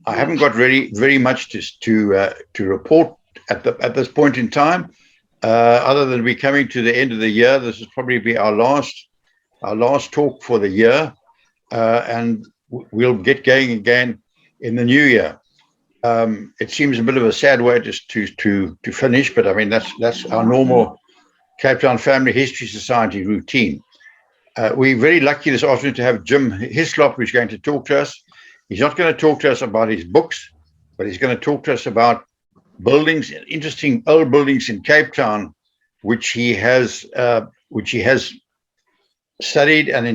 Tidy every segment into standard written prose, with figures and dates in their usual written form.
I haven't got very much to report at this point in time, other than we're coming to the end of the year. This will probably be our last talk for the year, and we'll get going again in the new year. It seems a bit of a sad way just to finish, but I mean that's our normal Cape Town Family History Society routine. We're very lucky this afternoon to have Jim Hislop, who's going to talk to us. He's not going to talk to us about his books, but he's going to talk to us about buildings, interesting old buildings in Cape Town, which he has studied and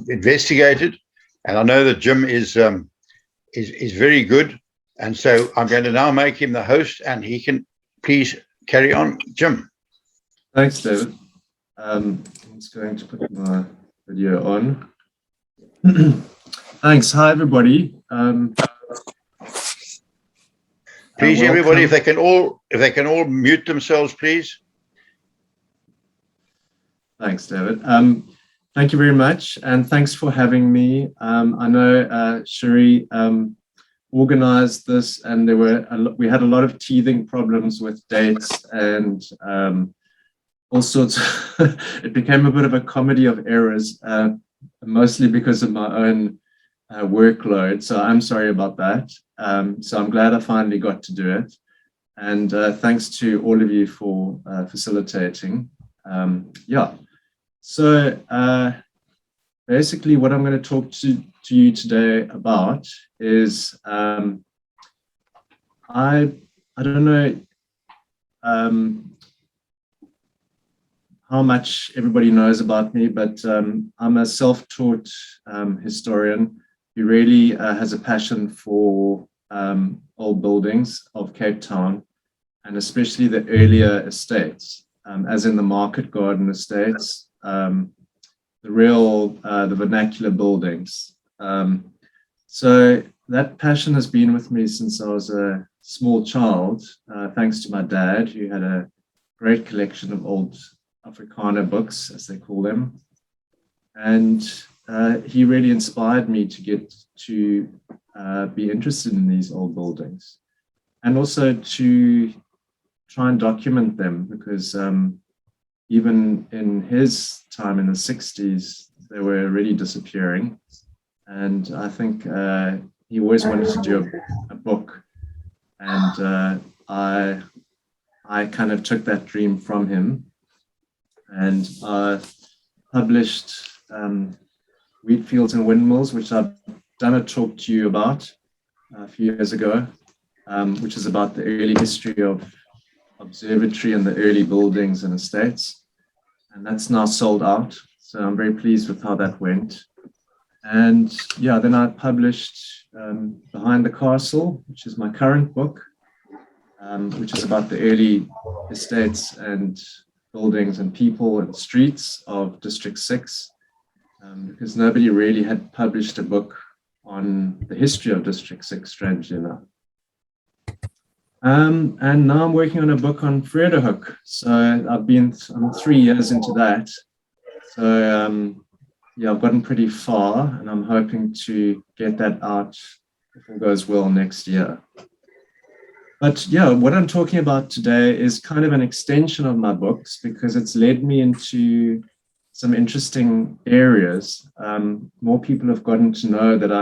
investigated. And I know that Jim is very good, and so I'm going to now make him the host, and he can please carry on, Jim. Thanks, David. I'm just going to put my video on. Thanks. Hi, everybody. Please, everybody, if they can all mute themselves, please. Thanks, David. Thank you very much, and thanks for having me. I know Cherie organized this, and we had a lot of teething problems with dates and all sorts. It became a bit of a comedy of errors, mostly because of my own workload. So I'm sorry about that. So I'm glad I finally got to do it. And thanks to all of you for facilitating. Yeah. So basically what I'm going to talk to you today about is, I don't know how much everybody knows about me, but I'm a self-taught historian who really has a passion for old buildings of Cape Town, and especially the earlier estates, as in the market garden estates, the vernacular buildings. So that passion has been with me since I was a small child, thanks to my dad, who had a great collection of old Afrikaner books, as they call them. And he really inspired me to get to be interested in these old buildings, and also to try and document them, because even in his time in the 60s, they were really disappearing. And I think he always wanted to do a book. And I kind of took that dream from him, and published Wheat Fields and Windmills, which I've done a talk to you about a few years ago, which is about the early history of observatory and the early buildings and estates. And that's now sold out. So I'm very pleased with how that went. And yeah, then I published Behind the Castle, which is my current book, which is about the early estates and buildings and people and streets of District 6, because nobody really had published a book on the history of District 6, strangely enough. And now I'm working on a book on Vredehuk. So I'm 3 years into that. So yeah, I've gotten pretty far, and I'm hoping to get that out, if all goes well, next year. But yeah, what I'm talking about today is kind of an extension of my books, because it's led me into some interesting areas. More people have gotten to know that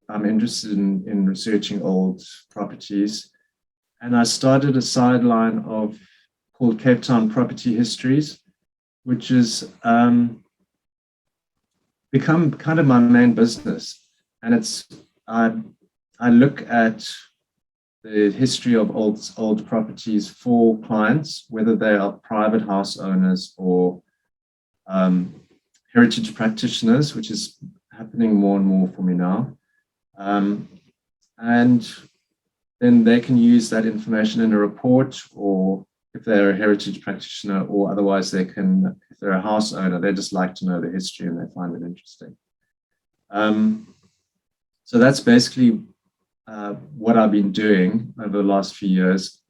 I'm interested in researching old properties. And I started a sideline called Cape Town Property Histories, which has become kind of my main business. And I look at the history of old properties for clients, whether they are private house owners or heritage practitioners, which is happening more and more for me now. And then they can use that information in a report, or if they're a heritage practitioner, or otherwise they can, if they're a house owner, they just like to know the history and they find it interesting. So that's basically what I've been doing over the last few years,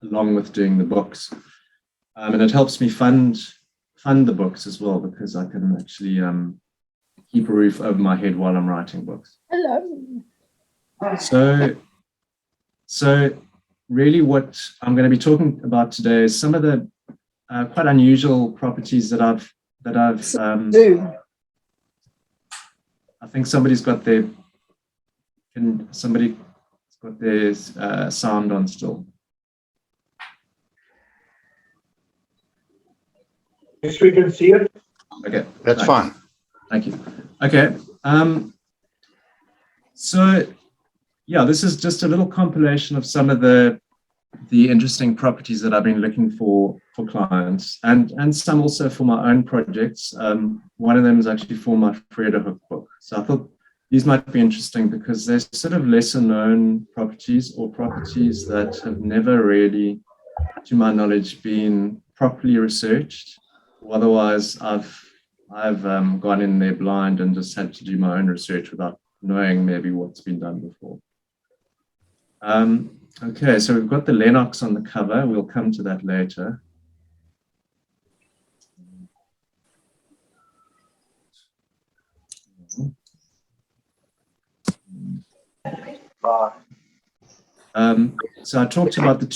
along with doing the books. And it helps me fund the books as well, because I can actually keep a roof over my head while I'm writing books. Hello. So So really what I'm going to be talking about today is some of the quite unusual properties that I've I think somebody's got their sound on still. Yes, we can see it. Okay, That's fine. Thank you. Okay, so yeah, this is just a little compilation of some of the interesting properties that I've been looking for clients, and some also for my own projects. One of them is actually for my Frederhoek book. So I thought these might be interesting because they're sort of lesser known properties, or properties that have never really, to my knowledge, been properly researched. Otherwise, I've gone in there blind and just had to do my own research without knowing maybe what's been done before. Okay, so we've got the Lennox on the cover. We'll come to that later. So I talked about the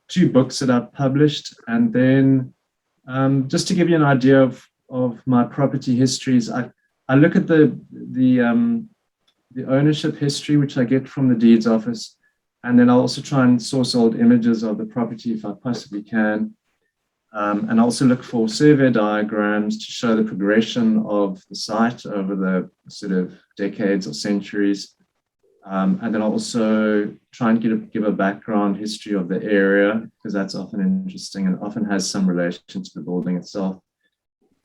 two books that I've published, and then just to give you an idea of my property histories, I look at the ownership history, which I get from the deeds office, and then I'll also try and source old images of the property if I possibly can. And also look for survey diagrams to show the progression of the site over the sort of decades or centuries. And then I'll also try and give a background history of the area, because that's often interesting and often has some relation to the building itself.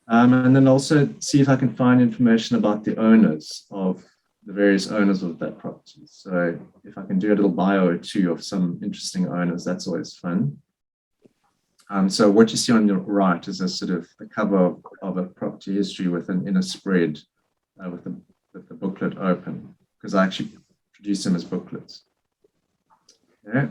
And then also see if I can find information about the owners of the various owners of that property. So if I can do a little bio or two of some interesting owners, that's always fun. So what you see on your right is a sort of the cover of a property history with an inner spread with the booklet open, because I actually produce them as booklets. Okay.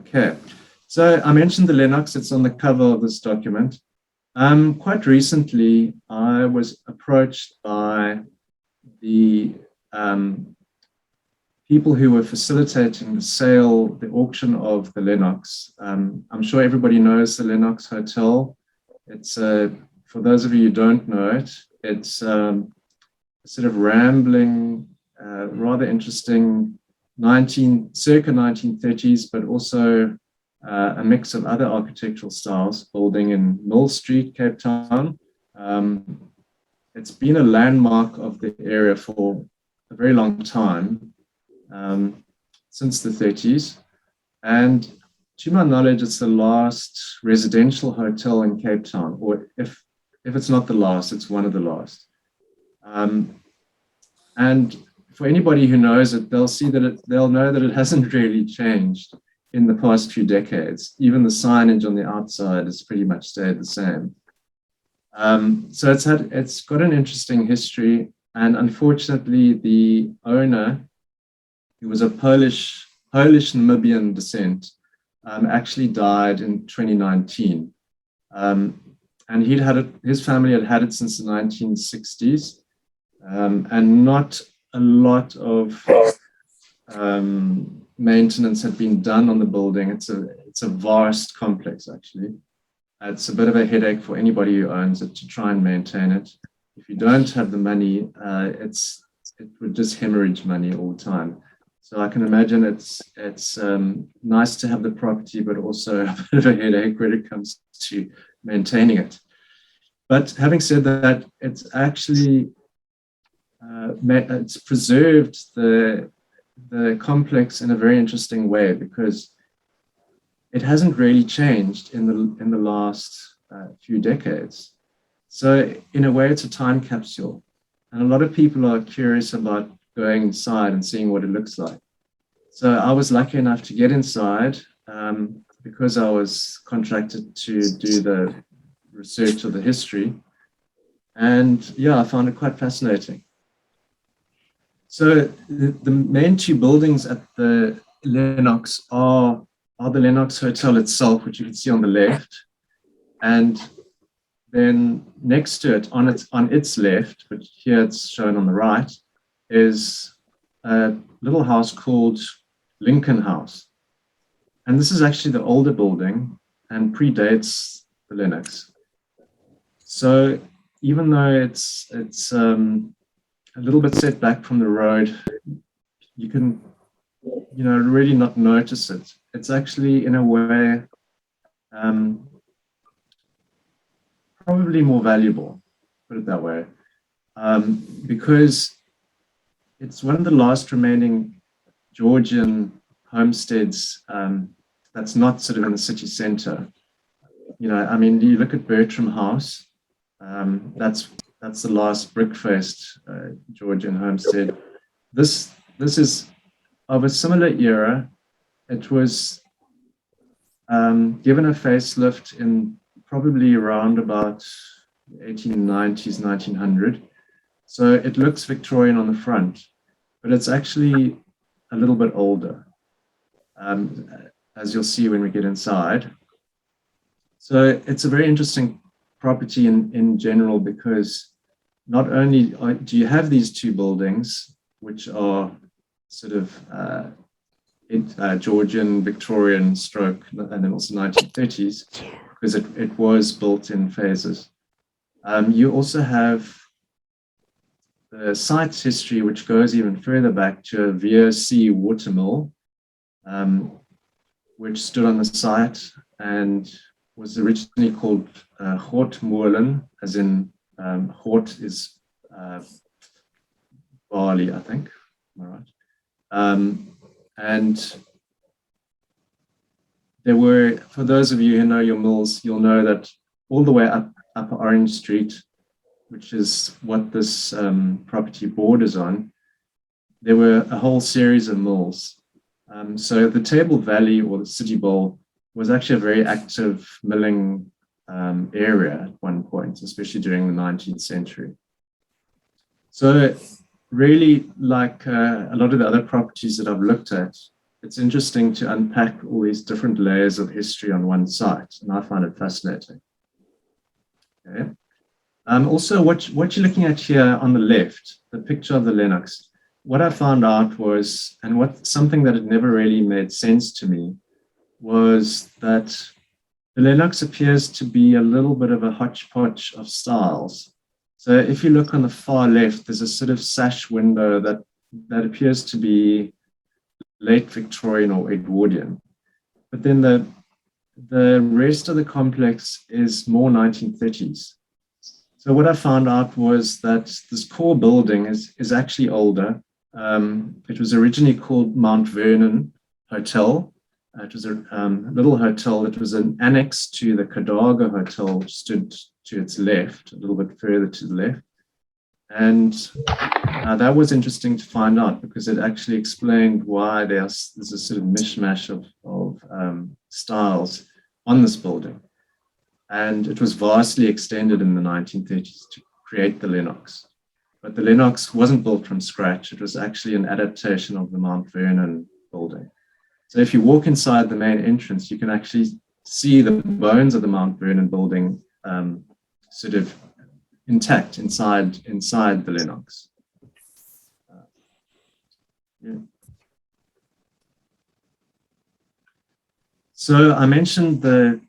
Okay, so I mentioned the Lennox. It's on the cover of this document. Quite recently, I was approached by the people who were facilitating the auction of the Lennox. I'm sure everybody knows the Lennox Hotel. It's for those of you who don't know it, it's a sort of rambling, rather interesting circa 1930s, but also a mix of other architectural styles, building in Mill Street, Cape Town. It's been a landmark of the area for a very long time, since the 30s. And to my knowledge, it's the last residential hotel in Cape Town, or if it's not the last, it's one of the last. And for anybody who knows it, they'll know that it hasn't really changed in the past few decades. Even the signage on the outside has pretty much stayed the same. So it's got an interesting history, and unfortunately, the owner, who was of Polish Namibian descent, actually died in 2019, and his family had it since the 1960s, and not a lot of maintenance had been done on the building. It's a vast complex, actually. It's a bit of a headache for anybody who owns it to try and maintain it. If you don't have the money, it would just hemorrhage money all the time. So I can imagine it's nice to have the property, but also a bit of a headache when it comes to maintaining it. But having said that, it's actually it's preserved the complex in a very interesting way, because it hasn't really changed in the last few decades. So in a way, it's a time capsule, and a lot of people are curious about going inside and seeing what it looks like. So I was lucky enough to get inside because I was contracted to do the research of the history, and yeah, I found it quite fascinating. So the main two buildings at the Lennox are the Lennox Hotel itself, which you can see on the left, and then next to it, on its left, but here it's shown on the right, is a little house called Lincoln House. And this is actually the older building and predates the Lennox. So even though it's a little bit set back from the road, you can, really not notice it. It's actually, in a way, probably more valuable, put it that way, because it's one of the last remaining Georgian homesteads that's not sort of in the city center. You look at Bertram House, that's the last brick-faced Georgian homestead. This is of a similar era. It was given a facelift in probably around about 1890s, 1900. So it looks Victorian on the front, but it's actually a little bit older, as you'll see when we get inside. So it's a very interesting property in general, because not only do you have these two buildings, which are sort of Georgian, Victorian stroke, and then also 1930s, because it was built in phases. You also have the site's history, which goes even further back to a VOC watermill, which stood on the site and was originally called Hortmolen, as in Hort is barley, I think. Am I right? And there were, for those of you who know your mills, you'll know that all the way up Orange Street, which is what this property borders on, there were a whole series of mills. So the Table Valley, or the City Bowl, was actually a very active milling area at one point, especially during the 19th century. So really, like a lot of the other properties that I've looked at, it's interesting to unpack all these different layers of history on one site, and I find it fascinating. Okay. Also, what you're looking at here on the left, the picture of the Lennox, what I found out was, and something that had never really made sense to me, was that the Lennox appears to be a little bit of a hodgepodge of styles. So if you look on the far left, there's a sort of sash window that appears to be late Victorian or Edwardian. But then the rest of the complex is more 1930s. So what I found out was that this core building is actually older. It was originally called Mount Vernon Hotel. It was a little hotel that was an annex to the Kadaga Hotel, which stood to its left, a little bit further to the left. And that was interesting to find out, because it actually explained why there's a sort of mishmash of styles on this building. And it was vastly extended in the 1930s to create the Lennox. But the Lennox wasn't built from scratch. It was actually an adaptation of the Mount Vernon building. So if you walk inside the main entrance, you can actually see the bones of the Mount Vernon building sort of intact inside the Lennox. Yeah. So I mentioned the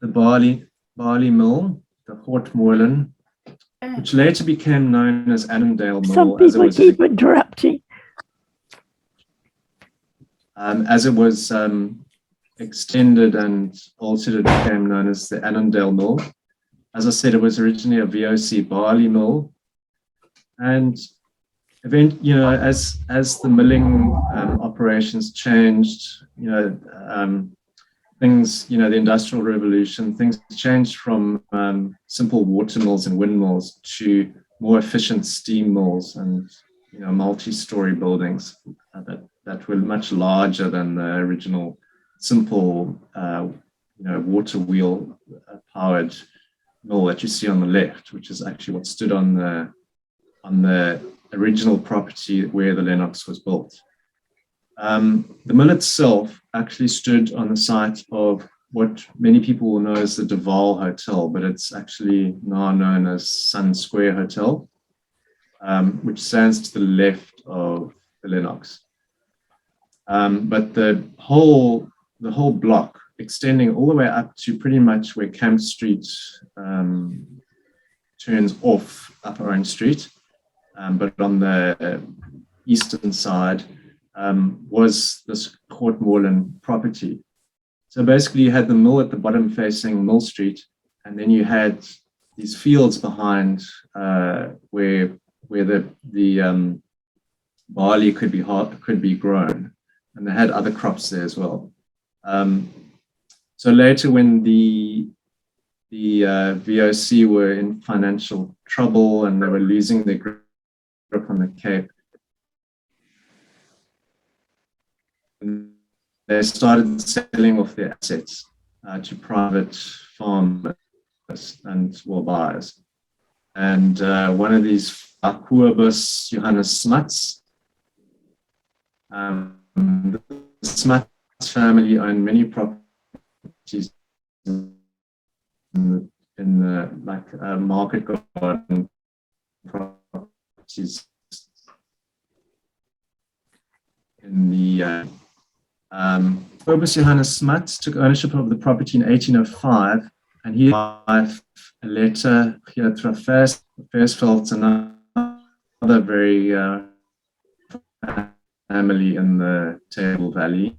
barley mill, the Hortmolen, which later became known as Annandale Mill. Some people keep interrupting. As it was extended and altered, it became known as the Annandale Mill. As I said, it was originally a VOC barley mill, and as the milling operations changed, things, the Industrial Revolution, things changed from simple water mills and windmills to more efficient steam mills and multi-story buildings that were much larger than the original simple water wheel powered mill that you see on the left, which is actually what stood on the original property where the Lennox was built. The mill itself actually stood on the site of what many people will know as the Duval Hotel, but it's actually now known as Sun Square Hotel, which stands to the left of the Lennox. But the whole block, extending all the way up to pretty much where Camp Street turns off Upper Orange Street, but on the eastern side was this Courtmoreland property. So basically you had the mill at the bottom facing Mill Street, and then you had these fields behind where the barley could be grown, and they had other crops there as well. So later, when the VOC were in financial trouble and they were losing their grip on the Cape, they started selling off their assets to private farmers and buyers. And one of these, Akkuabus Johannes Smuts, the Smuts family owned many properties in the market garden properties in the Akkuabus Johannes Smuts took ownership of the property in 1805, and he wife Aletta Versfeld, another very family in the Table Valley.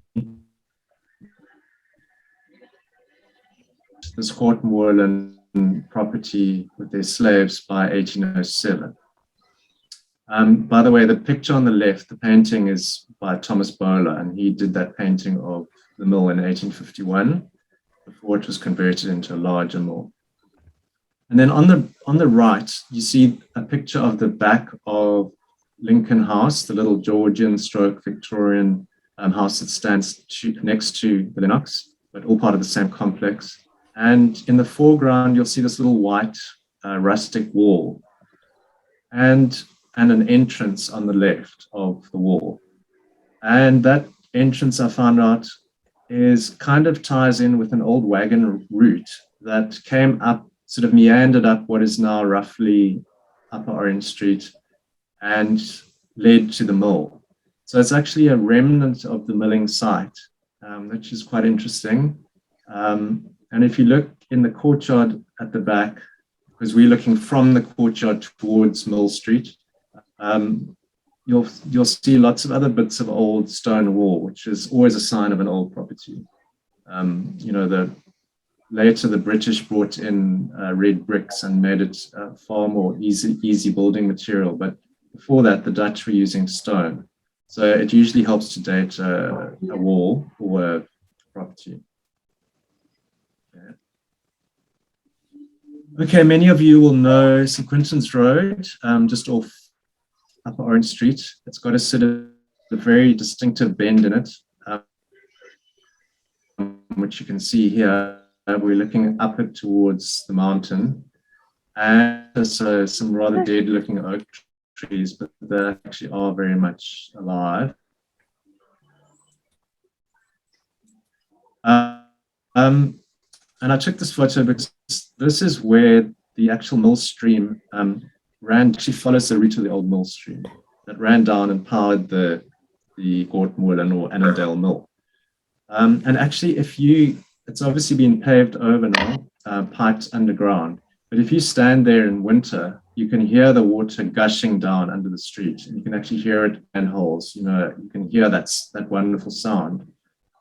This Courtmoreland property with their slaves by 1807. By the way, the picture on the left, the painting is by Thomas Bowler, and he did that painting of the mill in 1851 before it was converted into a larger mill. And then on the right, you see a picture of the back of Lincoln House, the little Georgian stroke Victorian house that stands next to the Lennox, but all part of the same complex. And in the foreground, you'll see this little white rustic wall and an entrance on the left of the wall. And that entrance, I found out, is kind of ties in with an old wagon route that came up, sort of meandered up what is now roughly Upper Orange Street and led to the mill. So it's actually a remnant of the milling site, which is quite interesting. And if you look in the courtyard at the back, because we're looking from the courtyard towards Mill Street, you'll see lots of other bits of old stone wall, which is always a sign of an old property. Later the British brought in red bricks and made it far more easy building material. But before that, the Dutch were using stone. So it usually helps to date a wall or a property. Okay, many of you will know St. Quintin's Road, just off Upper Orange Street. It's got a sort of a very distinctive bend in it, which you can see here. We're looking up it towards the mountain, and so some rather dead-looking oak trees, but they actually are very much alive. And I took this photo because this is where the actual mill stream actually follows the route of the old mill stream that ran down and powered the Courtmoreland or Annandale mill. And actually, it's obviously been paved over now, piped underground. But if you stand there in winter, you can hear the water gushing down under the street, and you can actually hear it in holes. You can hear that wonderful sound.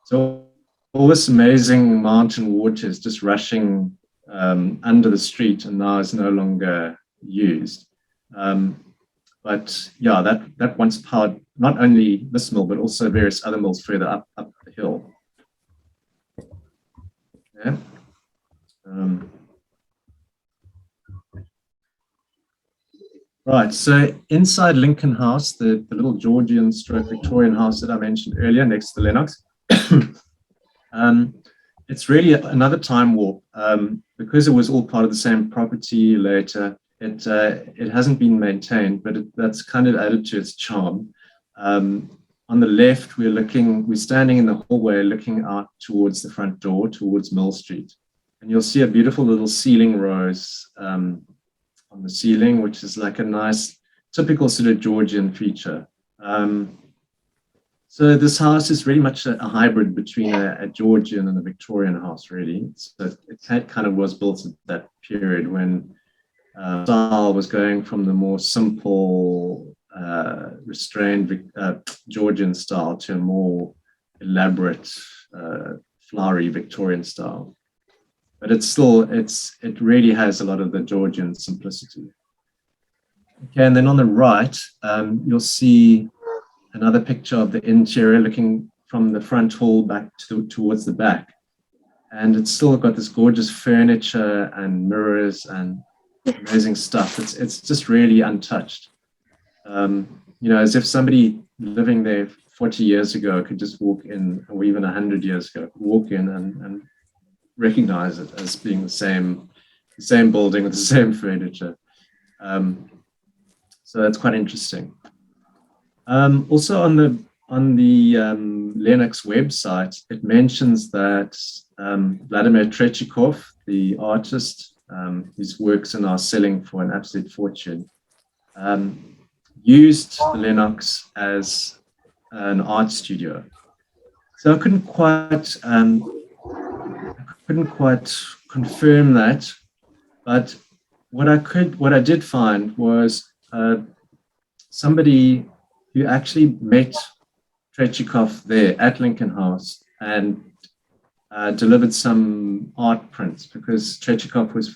So all this amazing mountain water is just rushing under the street, and now is no longer used. But yeah, that once powered not only this mill, but also various other mills further up the hill. Yeah. Right, so inside Lincoln House, the little Georgian stroke Victorian house that I mentioned earlier next to the Lennox, it's really another time warp. Because it was all part of the same property later, it hasn't been maintained, but that's kind of added to its charm. On on the left, we're standing in the hallway looking out towards the front door, towards Mill Street. And you'll see a beautiful little ceiling rose on the ceiling, which is like a nice, typical sort of Georgian feature. So this house is very much a hybrid between a Georgian and a Victorian house, really. So it kind of was built at that period when style was going from the more simple, restrained Georgian style to a more elaborate, flowery Victorian style. But it really has a lot of the Georgian simplicity. Okay, and then on the right, you'll see another picture of the interior looking from the front hall back towards the back. And it's still got this gorgeous furniture and mirrors and amazing stuff. It's just really untouched. As if somebody living there 40 years ago could just walk in, or even 100 years ago, walk in and recognize it as being the same building with the same furniture. So that's quite interesting. Also on the Lennox website, it mentions that Vladimir Trechikov, the artist whose works are now selling for an absolute fortune, used the Lennox as an art studio. So I couldn't quite confirm that, but what I did find was somebody who actually met Trechikov there at Lincoln House and delivered some art prints, because Trechikov was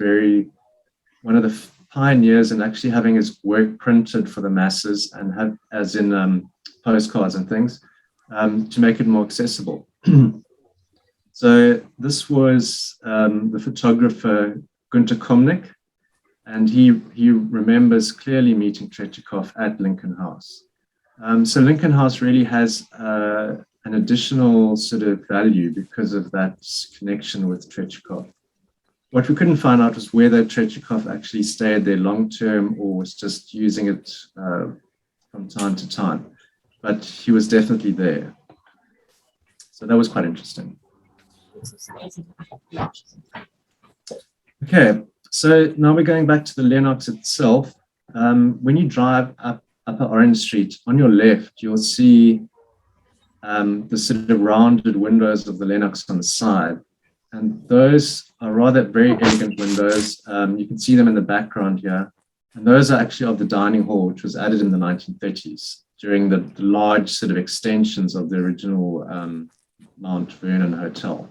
one of the pioneers in actually having his work printed for the masses and as in postcards and things, to make it more accessible. So this was the photographer Gunter Komnik, and he remembers clearly meeting Trechikov at Lincoln House. So Lincoln House really has an additional sort of value because of that connection with Trechikov. What we couldn't find out was whether Trechikov actually stayed there long term or was just using it from time to time, but he was definitely there. So that was quite interesting. Okay, so now we're going back to the Lennox itself. When you drive up Upper Orange Street, on your left, you'll see the sort of rounded windows of the Lennox on the side. And those are very elegant windows. You can see them in the background here. And those are actually of the dining hall, which was added in the 1930s during the large sort of extensions of the original Mount Vernon Hotel.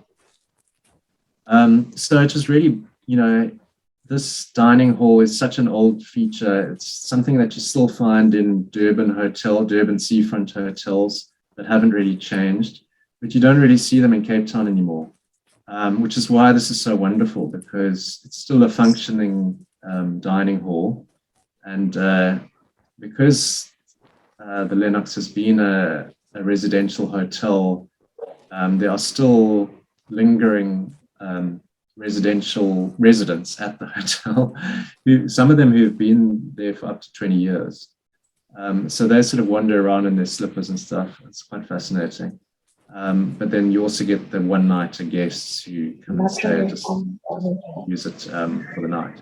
So it was really, this dining hall is such an old feature. It's something that you still find in Durban seafront hotels that haven't really changed, but you don't really see them in Cape Town anymore, which is why this is so wonderful, because it's still a functioning dining hall. And because the Lennox has been a residential hotel, there are still lingering residential residents at the hotel, some of them who've been there for up to 20 years. So they sort of wander around in their slippers and stuff. It's quite fascinating. But then you also get the one-nighter guests who come and stay and just use it for the night.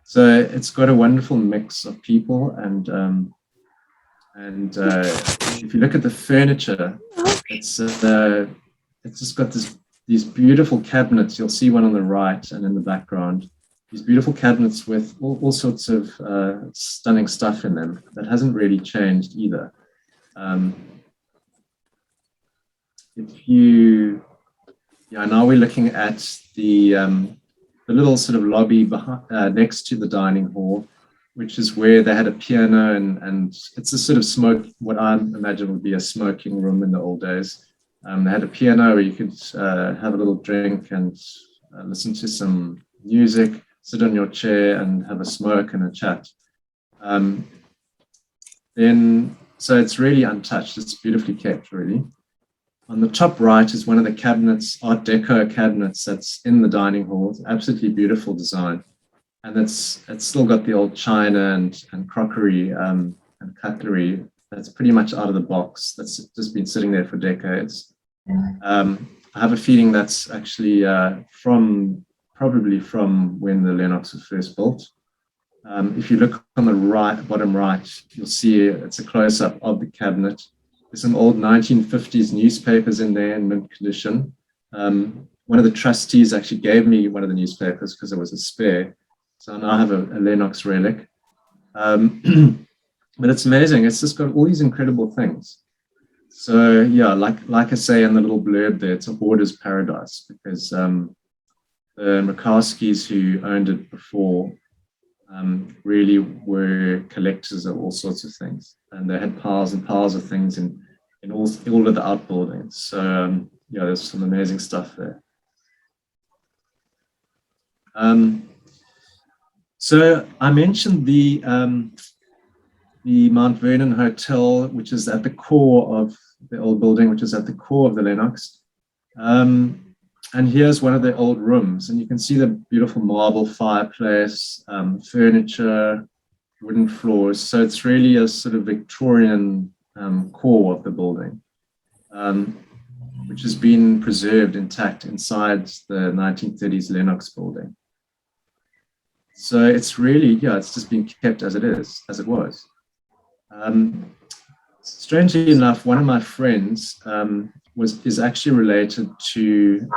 So it's got a wonderful mix of people, and if you look at the furniture, it's just got these beautiful cabinets. You'll see one on the right and in the background. These beautiful cabinets with all sorts of stunning stuff in them that hasn't really changed either. Now we're looking at the little sort of lobby next to the dining hall, which is where they had a piano, and it's a sort of what I imagine would be a smoking room in the old days. They had a piano where you could have a little drink and listen to some music, sit on your chair and have a smoke and a chat. So it's really untouched. It's beautifully kept, really. On the top right is one of the cabinets, Art Deco cabinets that's in the dining hall. It's absolutely beautiful design. And it's still got the old china and crockery and cutlery that's pretty much out of the box. That's just been sitting there for decades. I have a feeling that's actually probably from when the Lennox was first built. If you look on the bottom right, you'll see it's a close-up of the cabinet. There's some old 1950s newspapers in there in mint condition. One of the trustees actually gave me one of the newspapers because it was a spare. So I now have a Lennox relic. But it's amazing. It's just got all these incredible things. So yeah, like I say in the little blurb there, it's a hoarder's paradise because the Murkowskis who owned it before really were collectors of all sorts of things, and they had piles and piles of things in all of the outbuildings. So yeah, there's some amazing stuff there. So I mentioned the Mount Vernon Hotel, which is at the core of the old building, which is at the core of the Lennox. And here's one of the old rooms, and you can see the beautiful marble fireplace, furniture, wooden floors. So it's really a sort of Victorian core of the building, which has been preserved intact inside the 1930s Lennox building. So it's really, yeah, it's just been kept as it is, as it was. Strangely enough, one of my friends is actually related to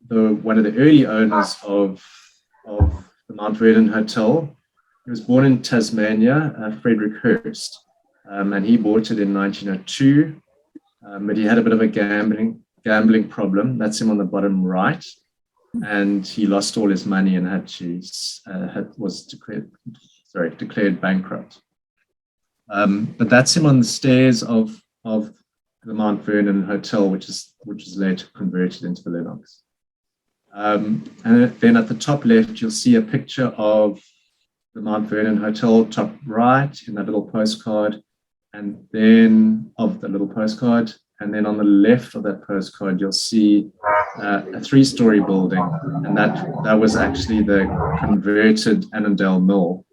one of the early owners of the Mount Vernon Hotel. He was born in Tasmania, Frederick Hurst, and he bought it in 1902, but he had a bit of a gambling problem. That's him on the bottom right, and he lost all his money and was declared bankrupt. But that's him on the stairs of the Mount Vernon Hotel, which is later converted into the Lennox. And then at the top left, you'll see a picture of the Mount Vernon Hotel, top right, in that little postcard, and then of the little postcard. And then on the left of that postcard, you'll see a three-story building, and that was actually the converted Annandale Mill,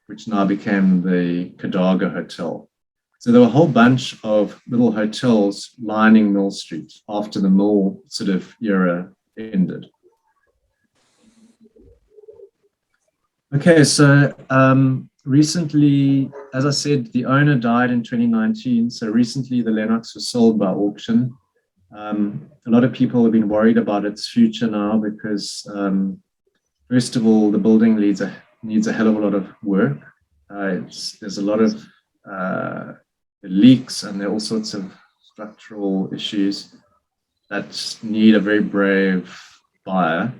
which now became the Kadaga Hotel. So there were a whole bunch of little hotels lining Mill Street after the mill sort of era ended. Okay, so recently, as I said, the owner died in 2019. So recently the Lennox was sold by auction. A lot of people have been worried about its future now because, first of all, the building needs a hell of a lot of work. There's a lot of leaks, and there are all sorts of structural issues that need a very brave buyer.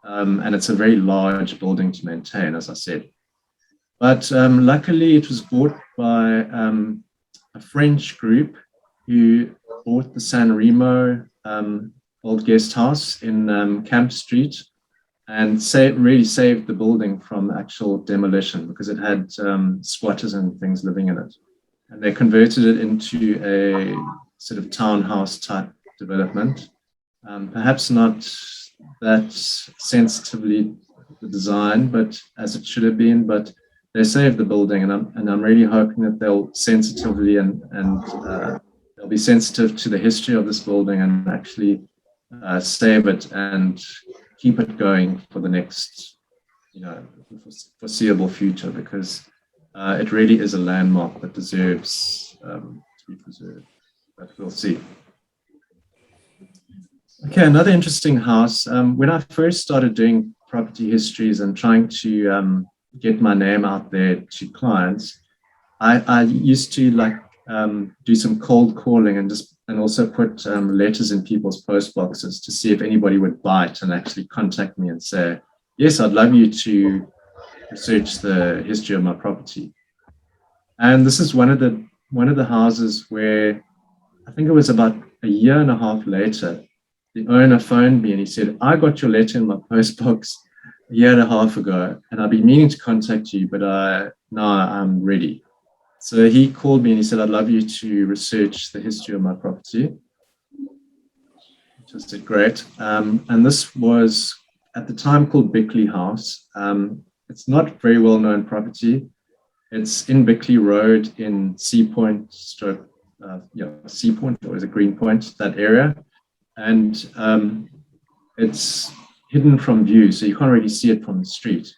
And it's a very large building to maintain, as I said. But luckily, it was bought by a French group who bought the San Remo old guest house in Camp Street, and really saved the building from actual demolition because it had squatters and things living in it. And they converted it into a sort of townhouse type development, perhaps not that sensitively designed, but as it should have been. But they saved the building, and I'm really hoping that they'll sensitively and they'll be sensitive to the history of this building and actually save it and keep it going for the next, foreseeable future, because it really is a landmark that deserves to be preserved. But we'll see. Okay, another interesting house. When I first started doing property histories and trying to get my name out there to clients, I used to do some cold calling and also put letters in people's post boxes to see if anybody would bite and actually contact me and say, yes, I'd love you to research the history of my property. And this is one of the houses where I think it was about a year and a half later, the owner phoned me and he said, I got your letter in my post box a year and a half ago, and I've been meaning to contact you, but now I'm ready. So he called me and he said, I'd love you to research the history of my property. Just said, great. And this was at the time called Bickley House. It's not very well known property. It's in Bickley Road in Sea Point, Sea Point, or is it Greenpoint, that area. And it's hidden from view, so you can't really see it from the street.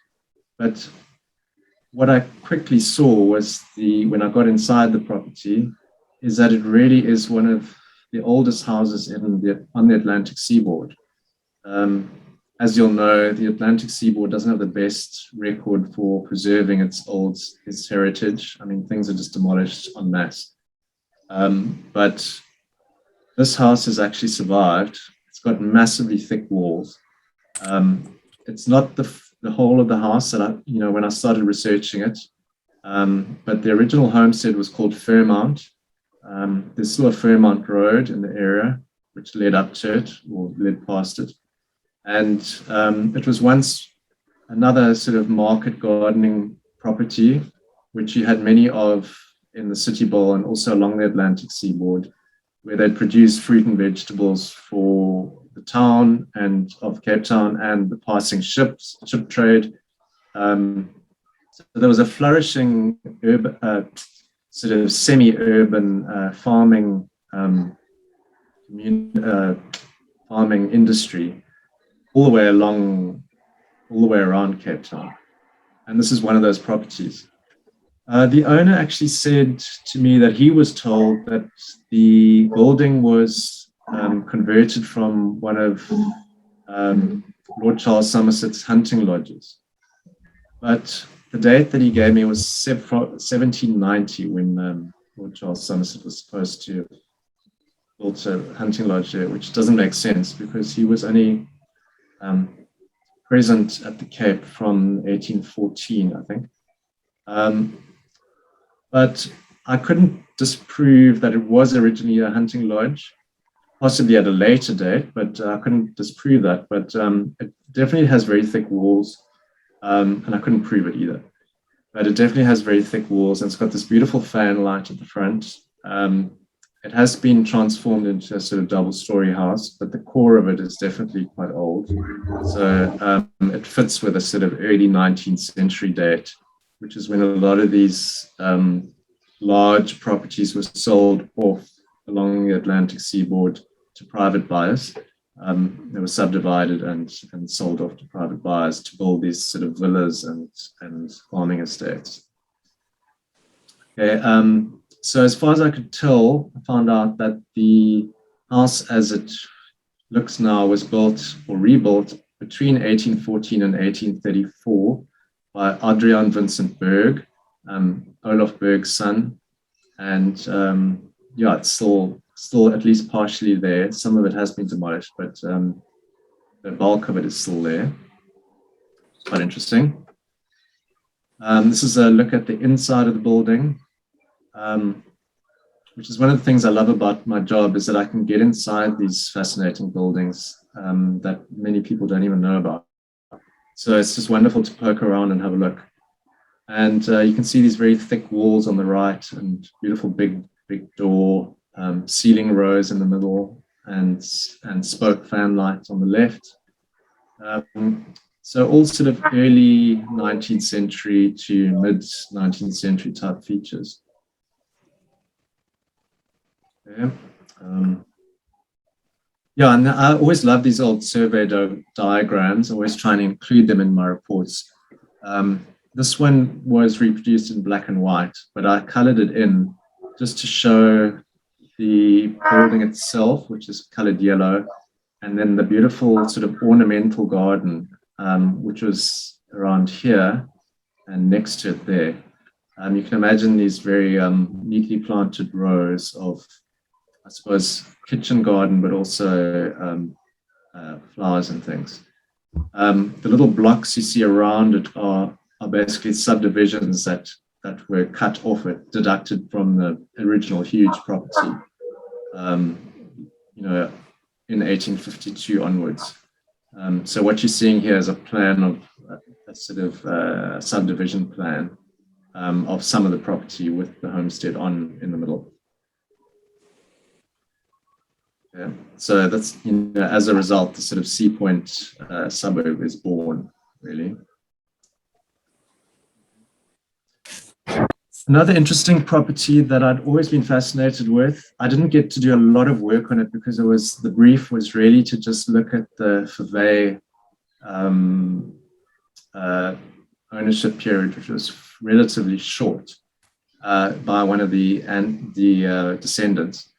But what I quickly saw was when I got inside the property, is that it really is one of the oldest houses on the Atlantic seaboard. As you'll know, the Atlantic seaboard doesn't have the best record for preserving its heritage. I mean, things are just demolished en masse. But this house has actually survived. It's got massively thick walls. It's not the whole of the house that when I started researching it, but the original homestead was called Fairmount. There's still a Fairmount Road in the area which led up to it or led past it. And it was once another sort of market gardening property, which you had many of in the City Bowl and also along the Atlantic seaboard, where they'd produce fruit and vegetables for the town and of Cape Town and the passing ship trade. So there was a flourishing urban, sort of semi-urban farming industry all the way around Cape Town. And this is one of those properties. The owner actually said to me that he was told that the building was converted from one of Lord Charles Somerset's hunting lodges. But the date that he gave me was 1790, when Lord Charles Somerset was supposed to have built a hunting lodge there, which doesn't make sense because he was only present at the Cape from 1814, I think. But I couldn't disprove that it was originally a hunting lodge, possibly at a later date, but I couldn't disprove that. But it definitely has very thick walls, and I couldn't prove it either. But it definitely has very thick walls, and it's got this beautiful fan light at the front. It has been transformed into a sort of double-story house, but the core of it is definitely quite old. So it fits with a sort of early 19th century date, which is when a lot of these large properties were sold off along the Atlantic seaboard to private buyers. They were subdivided and sold off to private buyers to build these sort of villas and farming estates. Okay, so as far as I could tell, I found out that the house as it looks now was built or rebuilt between 1814 and 1834 by Adrian Vincent Berg, Olaf Berg's son. And yeah, it's still at least partially there. Some of it has been demolished, but the bulk of it is still there. It's quite interesting. This is a look at the inside of the building, which is one of the things I love about my job, is that I can get inside these fascinating buildings that many people don't even know about. So it's just wonderful to poke around and have a look. And you can see these very thick walls on the right and beautiful big door, ceiling rows in the middle, and spoke fan lights on the left. So all sort of early 19th century to mid 19th century type features. Yeah. Yeah, and I always love these old survey diagrams. I always try and include them in my reports. This one was reproduced in black and white, but I colored it in just to show the building itself, which is colored yellow, and then the beautiful sort of ornamental garden, which was around here and next to it there. You can imagine these very neatly planted rows of, I suppose, kitchen garden, but also flowers and things. The little blocks you see around it are basically subdivisions that were cut off it, deducted from the original huge property, in 1852 onwards. So what you're seeing here is a plan of a sort of subdivision plan of some of the property with the homestead in the middle. Yeah. So that's, as a result, the sort of Sea Point suburb is born, really. Another interesting property that I'd always been fascinated with, I didn't get to do a lot of work on it because the brief was really to just look at the Fave ownership period, which was relatively short by one of the descendants.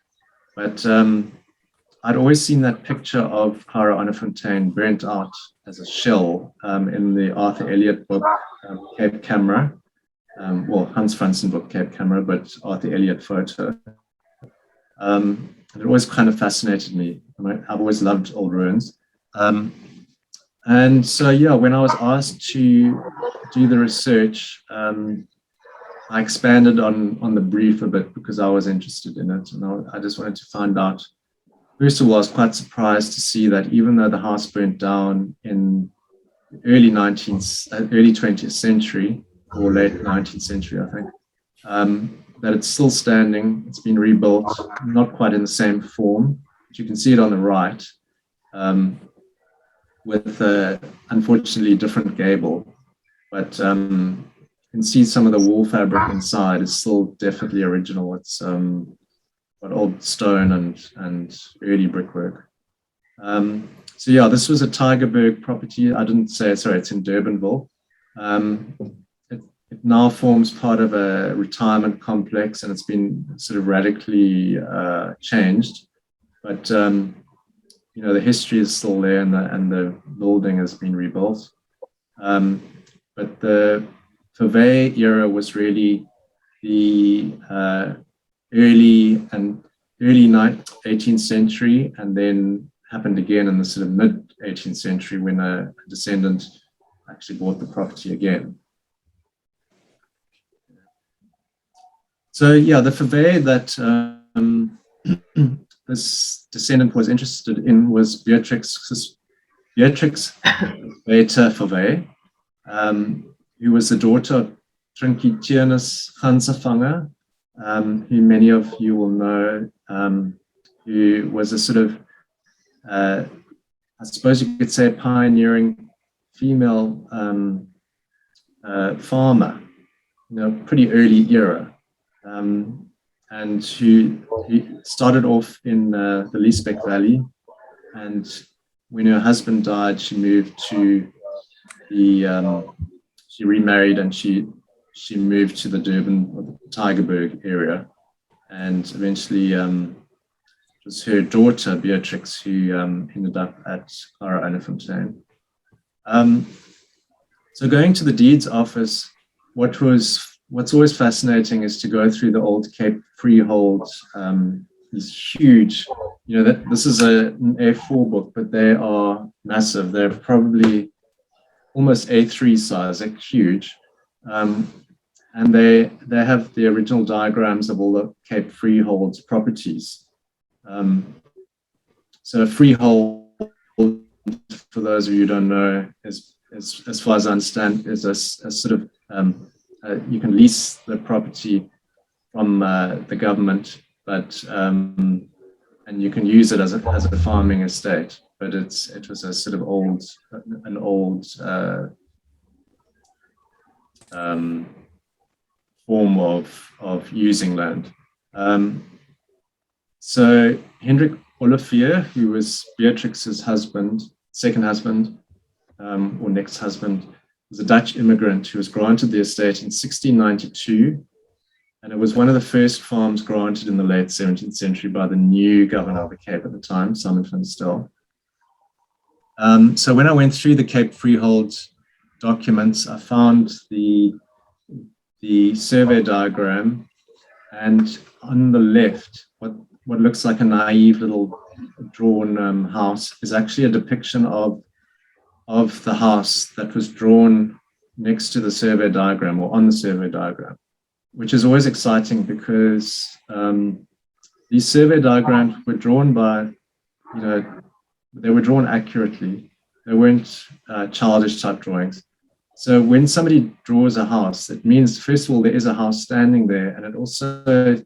But I'd always seen that picture of Clara Onnefontaine burnt out as a shell in the Arthur Elliott book, Cape Camera. Hans Franzen book, Cape Camera, but Arthur Elliott photo. It always kind of fascinated me. I've always loved old ruins. And so, yeah, when I was asked to do the research, I expanded on the brief a bit because I was interested in it. And I just wanted to find out. First of all, I was quite surprised to see that even though the house burnt down in the early 20th century, or late 19th century, I think, that it's still standing. It's been rebuilt, not quite in the same form, but you can see it on the right, with unfortunately different gable. But you can see some of the wall fabric inside is still definitely original. It's got old stone and early brickwork. So yeah, this was a Tygerberg property. I didn't say, sorry, it's in Durbanville. It now forms part of a retirement complex, and it's been sort of radically changed. But the history is still there, and the building has been rebuilt. But the Fave era was really the early 18th century, and then happened again in the sort of mid 18th century when a descendant actually bought the property again. So yeah, the Fave that this descendant was interested in was Beatrix Beta Fave, who was the daughter of Trinketianus Gansevanger, who many of you will know, who was a sort of, I suppose you could say, pioneering female farmer, pretty early era. And she started off in the Liesbeek Valley, and when her husband died, she moved to she remarried, and she moved to the Durban or the Tygerberg area, and eventually it was her daughter Beatrix who ended up at Clara Onnefontaine. So going to the deeds office, what's always fascinating is to go through the old Cape freeholds, these huge, this is an A4 book, but they are massive. They're probably almost A3 size, they're huge. And they have the original diagrams of all the Cape freeholds properties. So a freehold, for those of you who don't know, is, as far as I understand, is a sort of, you can lease the property from the government, but and you can use it as a farming estate. But it was a sort of old form of using land. So Hendrik Olivier, who was Beatrix's husband, second husband, or next husband, was a Dutch immigrant who was granted the estate in 1692, and it was one of the first farms granted in the late 17th century by the new governor of the Cape at the time, Simon van Stel. So when I went through the Cape freehold documents, I found the survey diagram, and on the left, what looks like a naive little drawn house is actually a depiction of the house that was drawn next to the survey diagram or on the survey diagram, which is always exciting because these survey diagrams were drawn by, they were drawn accurately. They weren't childish type drawings. So when somebody draws a house, it means, first of all, there is a house standing there, and it also,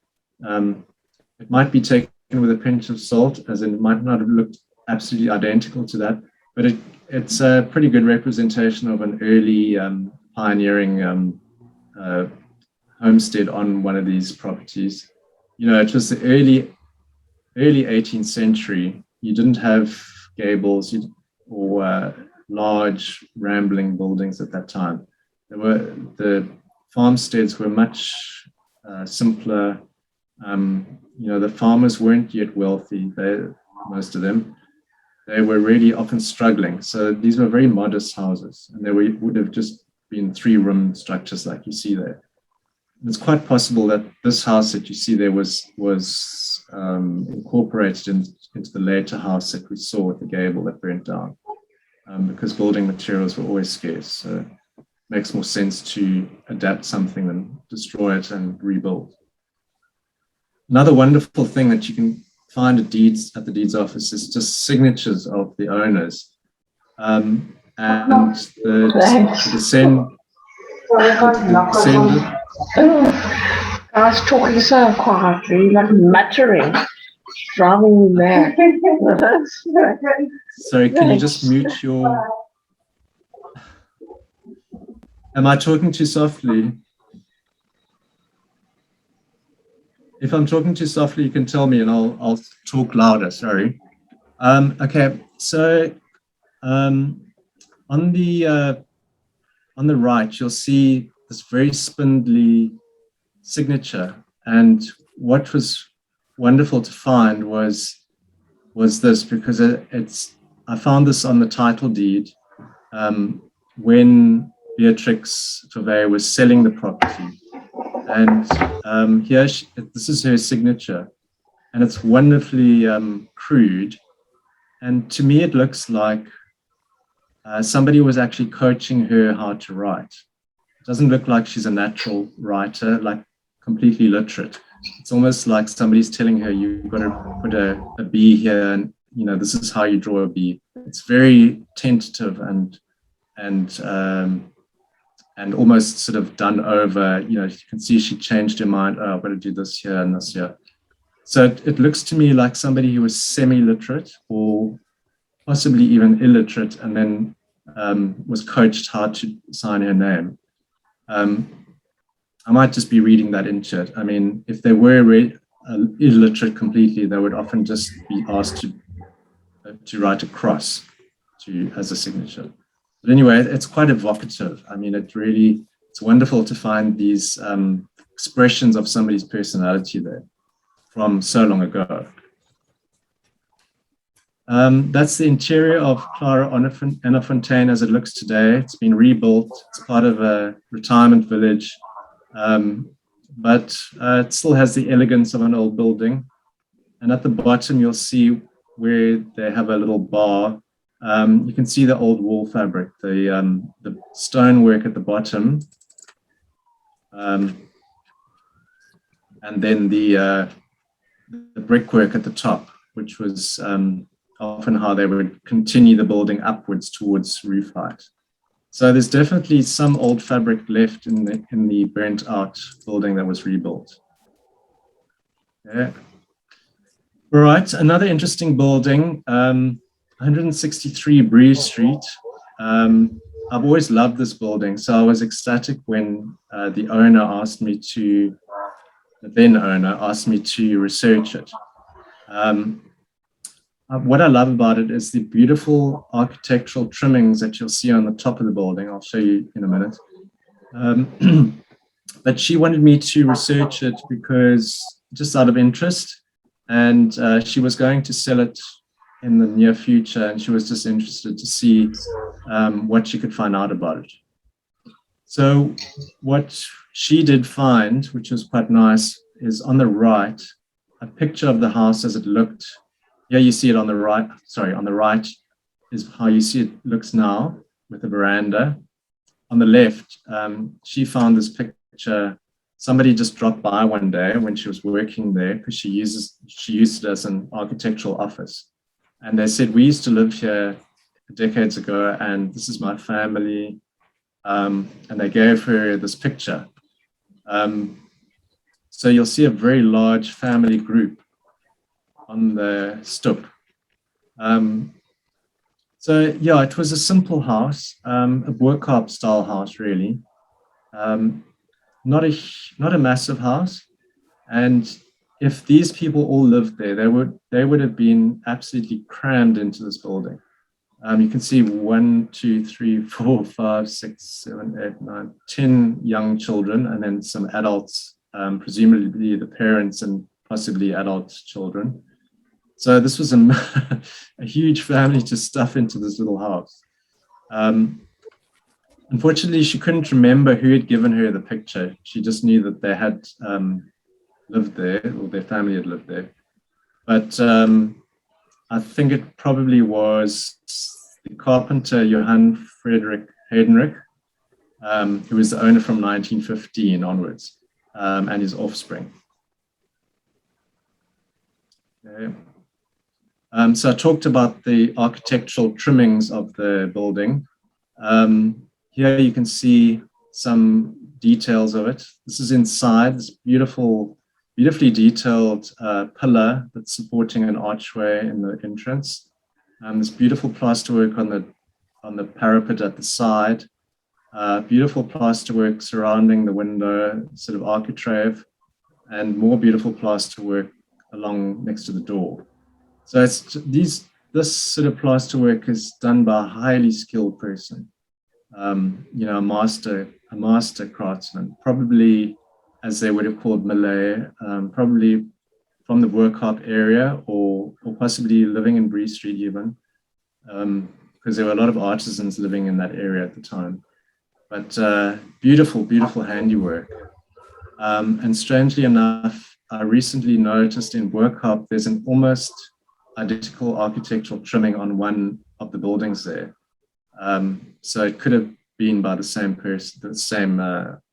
it might be taken with a pinch of salt, as in it might not have looked absolutely identical to that, but it's a pretty good representation of an early pioneering homestead on one of these properties. You know, it was the early 18th century. You didn't have gables or large rambling buildings at that time. The farmsteads were much simpler. You know, the farmers weren't yet wealthy. Most of them, they were really often struggling. So these were very modest houses, and they would have just been 3-room structures like you see there. It's quite possible that this house that you see there was incorporated into the later house that we saw with the gable that burnt down, because building materials were always scarce. So it makes more sense to adapt something than destroy it and rebuild. Another wonderful thing that you can find at the deeds office is just signatures of the owners, and the descendant. Guys talking so quietly, like muttering, driving me mad. Sorry, can you just mute your... Am I talking too softly? If I'm talking too softly, you can tell me and I'll talk louder, sorry. Okay, so on the right, you'll see this very spindly signature. And what was wonderful to find was this, because I found this on the title deed when Beatrix Trevay was selling the property. And here, this is her signature, and it's wonderfully crude. And to me, it looks like somebody was actually coaching her how to write. It doesn't look like she's a natural writer, like completely literate. It's almost like somebody's telling her, you've got to put a B here, and you know, this is how you draw a B. It's very tentative and almost sort of done over. You know, you can see she changed her mind. Oh, I've got to do this here and this here. So it looks to me like somebody who was semi-literate or possibly even illiterate, and then was coached how to sign her name. I might just be reading that into it. I mean, if they were illiterate completely, they would often just be asked to write a cross as a signature. But anyway, it's quite evocative. I mean, it's wonderful to find these expressions of somebody's personality there from so long ago. That's the interior of Clara Annafontaine as it looks today. It's been rebuilt. It's part of a retirement village, but it still has the elegance of an old building. And at the bottom, you'll see where they have a little bar. You can see the old wall fabric, the stonework at the bottom, and then the brickwork at the top, which was often how they would continue the building upwards towards roof height. So there's definitely some old fabric left in the burnt out building that was rebuilt. Yeah. All right, another interesting building, 163 Breeze Street. I've always loved this building, so I was ecstatic when the then owner asked me to research it. What I love about it is the beautiful architectural trimmings that you'll see on the top of the building. I'll show you in a minute. But she wanted me to research it because just out of interest, and she was going to sell it in the near future, and she was just interested to see what she could find out about it. So what she did find, which was quite nice, is on the right, a picture of the house as it looked. Here you see it on the right, sorry, on the right is how you see it looks now with the veranda. On the left, she found this picture. Somebody just dropped by one day when she was working there, because she used it as an architectural office. And they said, we used to live here decades ago, and this is my family. And they gave her this picture. So you'll see a very large family group on the stoep. So yeah, it was a simple house, a Boerkaap style house really. not a massive house. And if these people all lived there, they would have been absolutely crammed into this building. You can see 1, 2, 3, 4, 5, 6, 7, 8, 9, 10 young children, and then some adults, presumably the parents and possibly adult children. So this was a huge family to stuff into this little house. Unfortunately, she couldn't remember who had given her the picture. She just knew that they had lived there, or their family had lived there. But I think it probably was the carpenter Johann Friedrich Heidenreich, who was the owner from 1915 onwards, and his offspring. Okay. So I talked about the architectural trimmings of the building. Here you can see some details of it. This is inside, this beautifully detailed pillar that's supporting an archway in the entrance. This beautiful plasterwork on the parapet at the side. Beautiful plasterwork surrounding the window, sort of architrave, and more beautiful plasterwork along next to the door. So this sort of plasterwork is done by a highly skilled person, a master craftsman, probably, as they would have called Malay, probably from the workshop area, or possibly living in Bree Street even, because there were a lot of artisans living in that area at the time. But beautiful, beautiful handiwork. And strangely enough, I recently noticed in workshop there's an almost identical architectural trimming on one of the buildings there. So it could have been by the same person, the same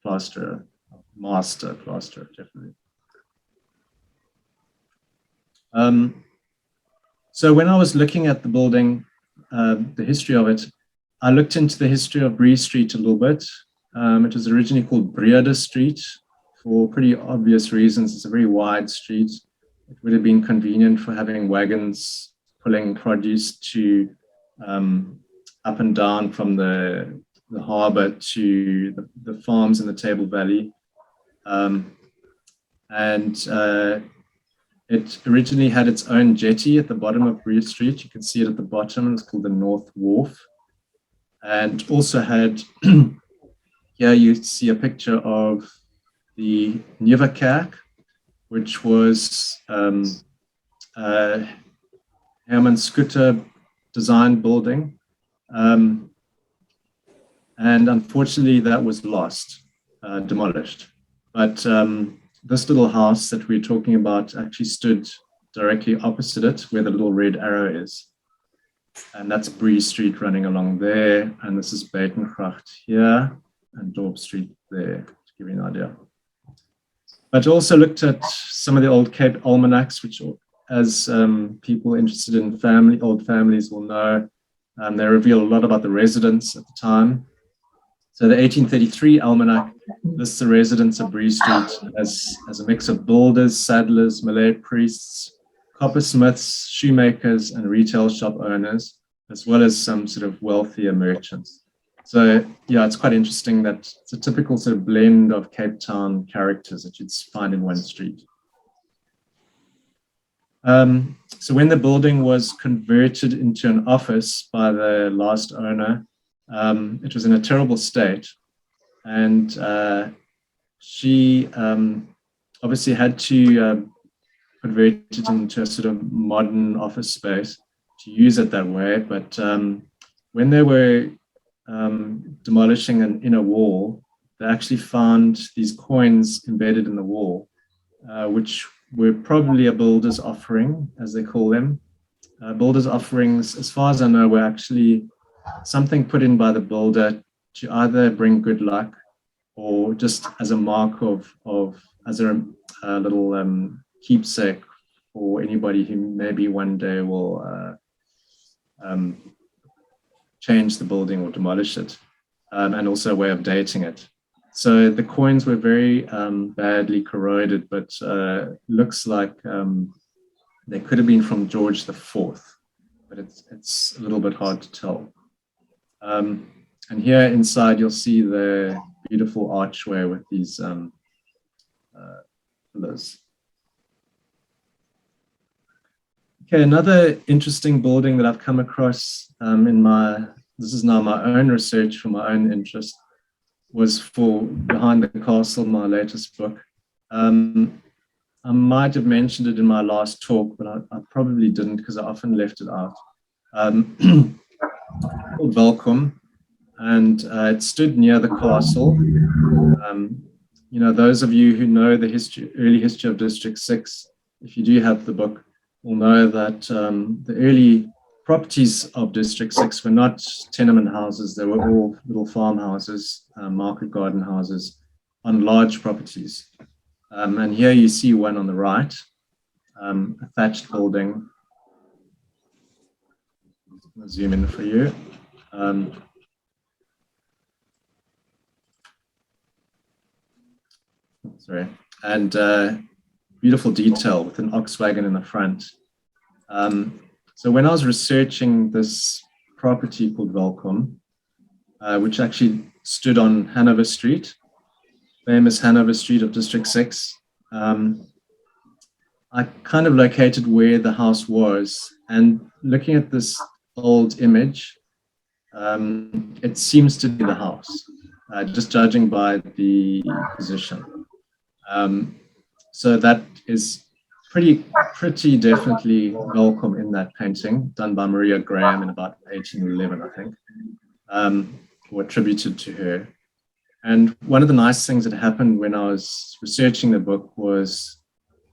plasterer, master plasterer, definitely. So when I was looking at the building, the history of it, I looked into the history of Bree Street a little bit. It was originally called Breede Street for pretty obvious reasons. It's a very wide street. It would have been convenient for having wagons pulling produce to up and down from the harbor to the farms in the Table Valley. It originally had its own jetty at the bottom of Bree Street. You can see it at the bottom. It's called the North Wharf. And also had, here you see a picture of the Nieuwe which was Herman Scooter designed building. And unfortunately that was lost, demolished. But this little house that we're talking about actually stood directly opposite it, where the little red arrow is. And that's Bree Street running along there. And this is Buitengracht here and Dorp Street there, to give you an idea. But also looked at some of the old Cape almanacs, which, as people interested in old families will know, they reveal a lot about the residents at the time. So the 1833 almanac lists the residents of Bree Street as a mix of builders, saddlers, Malay priests, coppersmiths, shoemakers, and retail shop owners, as well as some sort of wealthier merchants. So yeah, it's quite interesting that it's a typical sort of blend of Cape Town characters that you'd find in one street. So when the building was converted into an office by the last owner, it was in a terrible state. And she obviously had to convert it into a sort of modern office space to use it that way. But when they were demolishing an inner wall, they actually found these coins embedded in the wall, which were probably a builder's offering, as they call them. Builder's offerings, as far as I know, were actually something put in by the builder to either bring good luck or just as a mark as a little keepsake for anybody who maybe one day will change the building or demolish it, and also a way of dating it. So the coins were very badly corroded, but looks like they could have been from George IV, but it's a little bit hard to tell. And here inside, you'll see the beautiful archway with these pillars. Okay, another interesting building that I've come across this is now my own research for my own interest, was for Behind the Castle, my latest book. I might have mentioned it in my last talk, but I probably didn't because I often left it out. Called Welkom, and it stood near the castle. You know, those of you who know the early history of District 6, if you do have the book, will know that the early properties of District 6 were not tenement houses. They were all little farmhouses, market garden houses on large properties. And here you see one on the right, a thatched building. I'll zoom in for you. Sorry, and beautiful detail with an ox wagon in the front. So when I was researching this property called Welkom, which actually stood on Hanover Street, famous Hanover Street of District 6, I kind of located where the house was, and looking at this old image, it seems to be the house, just judging by the position. So that is pretty definitely Welkom in that painting, done by Maria Graham in about 1811, I think, or attributed to her. And one of the nice things that happened when I was researching the book was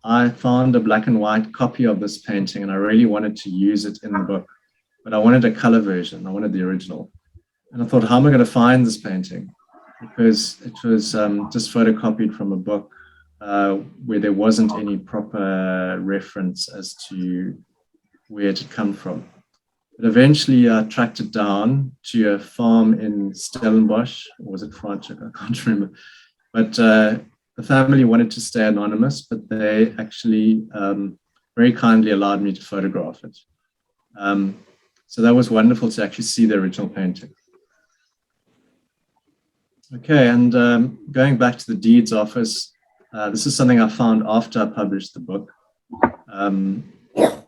I found a black and white copy of this painting, and I really wanted to use it in the book, but I wanted a color version. I wanted the original. And I thought, how am I going to find this painting? Because it was just photocopied from a book where there wasn't any proper reference as to where it had come from. But eventually I tracked it down to a farm in Stellenbosch, or was it Franschhoek? I can't remember. But the family wanted to stay anonymous, but they actually very kindly allowed me to photograph it. So that was wonderful to actually see the original painting. Okay, and going back to the deeds office, this is something I found after I published the book.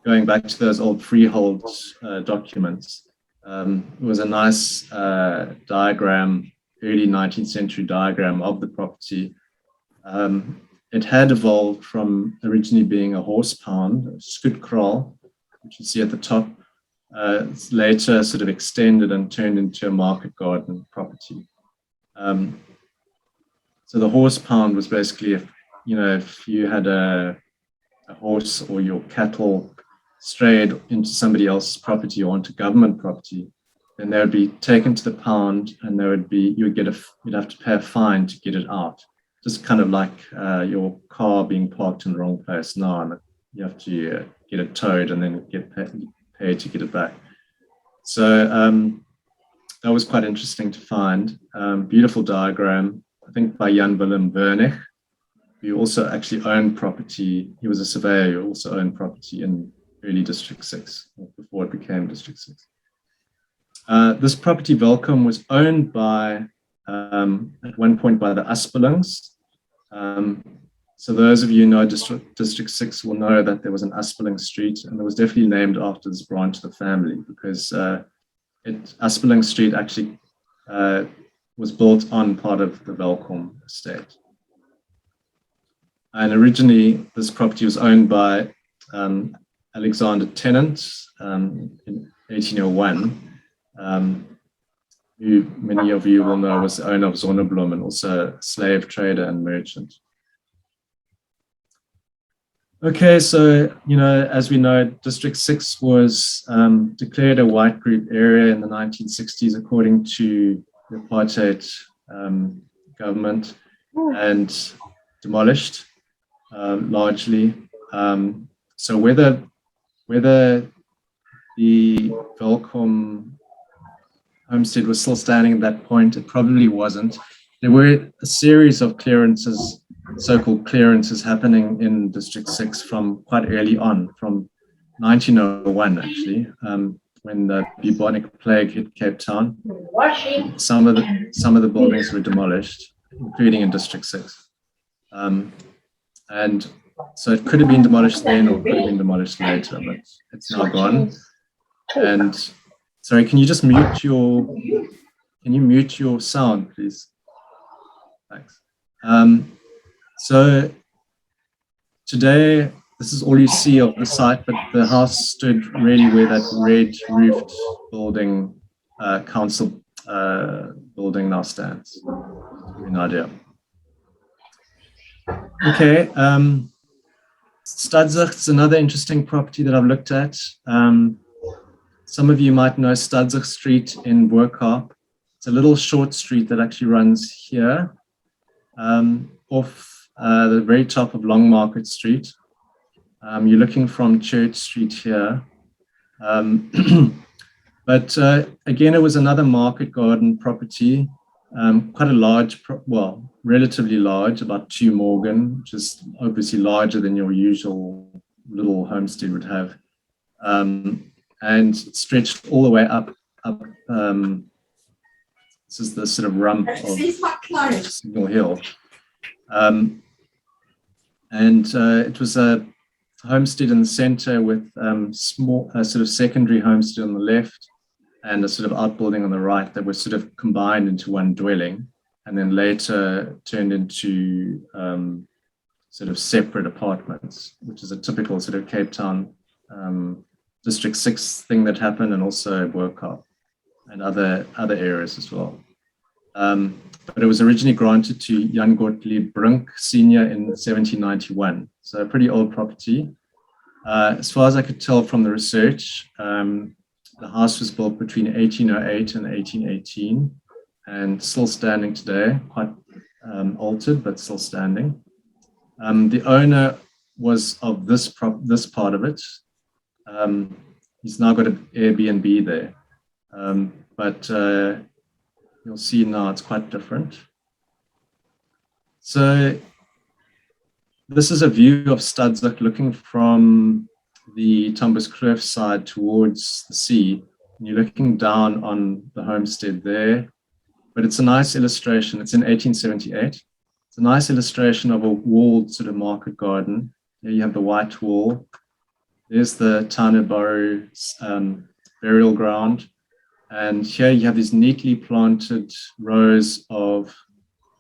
Going back to those old freehold documents, it was a nice diagram, early 19th century diagram of the property. It had evolved from originally being a horse pound, a skutkraal, which you see at the top. It's later sort of extended and turned into a market garden property. So the horse pound was basically, if you had a horse or your cattle strayed into somebody else's property or onto government property, then they would be taken to the pound, and you'd have to pay a fine to get it out. Just kind of like your car being parked in the wrong place now, and you have to get it towed and then get paid to get it back. So that was quite interesting to find. Beautiful diagram, I think by Jan Willem Vernig, who also actually owned property. He was a surveyor who also owned property in early District 6, before it became District 6. This property, Welkom, was owned by, at one point, by the Aspelings. So those of you who know District 6 will know that there was an Aspeling Street, and it was definitely named after this branch of the family, because Aspeling Street actually was built on part of the Welkom estate. And originally, this property was owned by Alexander Tennant in 1801, who many of you will know was the owner of Zonneblom and also a slave trader and merchant. Okay, so, as we know, District 6 was declared a white group area in the 1960s according to the apartheid government, and demolished largely. So whether the Welkom homestead was still standing at that point, it probably wasn't. There were a series of clearances, so-called clearances, happening in District 6 from quite early on, from 1901 actually, when the bubonic plague hit Cape Town. Some of the buildings were demolished, including in District 6. And so it could have been demolished then or could have been demolished later, but it's now gone. And sorry, can you just mute your sound, please? Thanks. So today, this is all you see of the site, but the house stood really where that red roofed building, council building now stands. To give you an idea. Okay, Stadzig is another interesting property that I've looked at. Some of you might know Stadzig Street in Boerkaap. It's a little short street that actually runs here, off the very top of Long Market Street. You're looking from Church Street here. But again, it was another market garden property, quite a large, well, relatively large, about 2 Morgan, which is obviously larger than your usual little homestead would have. And it stretched all the way up. This is the sort of rump of Signal Hill. It was a homestead in the center with small, sort of secondary homestead on the left and a sort of outbuilding on the right that was sort of combined into one dwelling and then later turned into sort of separate apartments, which is a typical sort of Cape Town District 6 thing that happened, and also Boerkaap and other areas as well. But it was originally granted to Jan Gottlieb Brink Sr. in 1791, so a pretty old property. As far as I could tell from the research, the house was built between 1808 and 1818 and still standing today, quite altered, but still standing. The owner was of this part of it. He's now got an Airbnb there, but you'll see now it's quite different. So this is a view of Stadzig looking from the Tumbers Kloof side towards the sea. And you're looking down on the homestead there, but it's a nice illustration. It's in 1878. It's a nice illustration of a walled sort of market garden. Here you have the white wall. There's the Taneborough burial ground. And here you have these neatly planted rows of,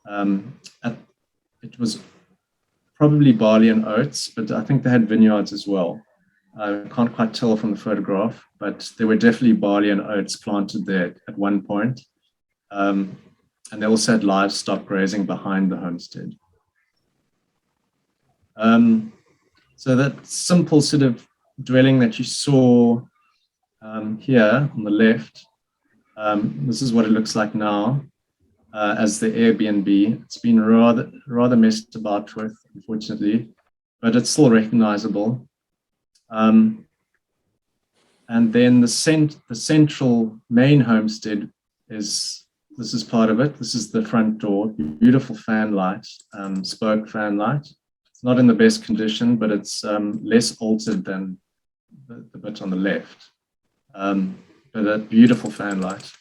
it was probably barley and oats, but I think they had vineyards as well. I can't quite tell from the photograph, but there were definitely barley and oats planted there at one point. And they also had livestock grazing behind the homestead. So that simple sort of dwelling that you saw here on the left, this is what it looks like now as the Airbnb. It's been rather messed about with, unfortunately, but it's still recognizable. And then the central main homestead this is part of it. This is the front door, beautiful fan light, spoke fan light. It's not in the best condition, but it's less altered than the bit on the left. But a beautiful fan light.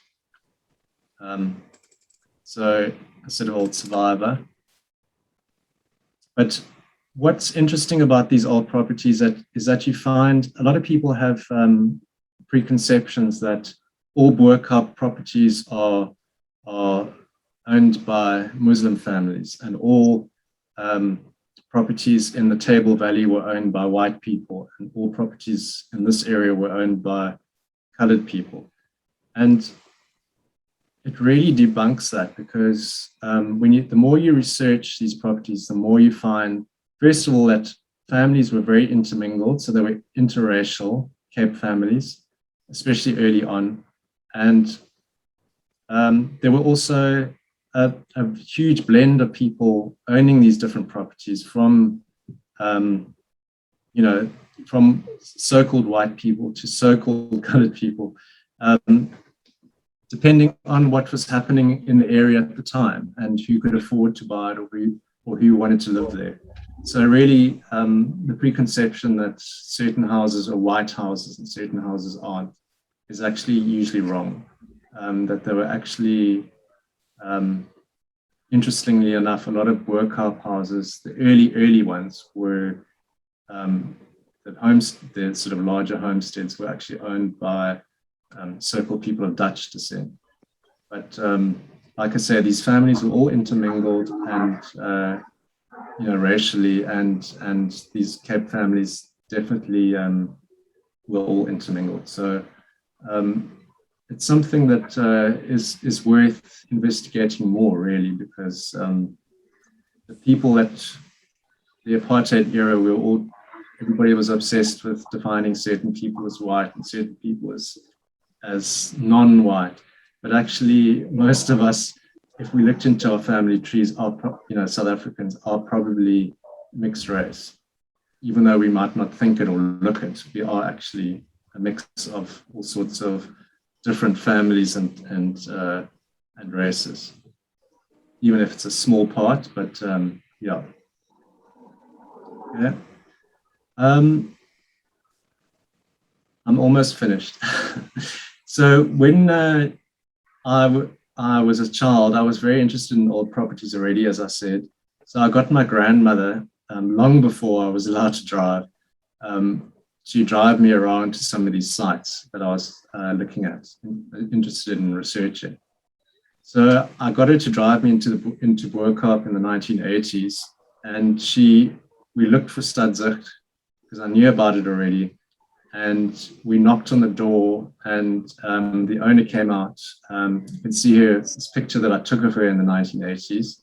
So a sort of old survivor. But what's interesting about these old properties is that you find a lot of people have preconceptions that all Boerkaap properties are owned by Muslim families, and all properties in the Table Valley were owned by white people, and all properties in this area were owned by colored people. And it really debunks that, because the more you research these properties, the more you find, first of all, that families were very intermingled, so they were interracial Cape families, especially early on. And there were also a huge blend of people owning these different properties, from from so-called white people to so-called colored people, depending on what was happening in the area at the time and who could afford to buy it or who wanted to live there. So really, the preconception that certain houses are white houses and certain houses aren't is actually usually wrong. That they were actually, interestingly enough, a lot of workhouse houses, the early ones were the sort of larger homesteads were actually owned by so-called people of Dutch descent. But like I say, these families were all intermingled and racially, and these Cape families definitely were all intermingled. So it's something that is worth investigating more, really, because the people at the apartheid era everybody was obsessed with defining certain people as white and certain people as non-white. But actually, most of us, if we looked into our family trees, South Africans are probably mixed race. Even though we might not think it or look it, we are actually a mix of all sorts of different families and races. Even if it's a small part, but yeah. Yeah. I'm almost finished. So when I was a child, I was very interested in old properties already, as I said. So I got my grandmother, long before I was allowed to drive, to drive me around to some of these sites that I was looking at, interested in researching. So I got her to drive me into Boerkaap in the 1980s, and we looked for Stadzicht because I knew about it already. And we knocked on the door, and the owner came out. You can see here this picture that I took of her in the 1980s.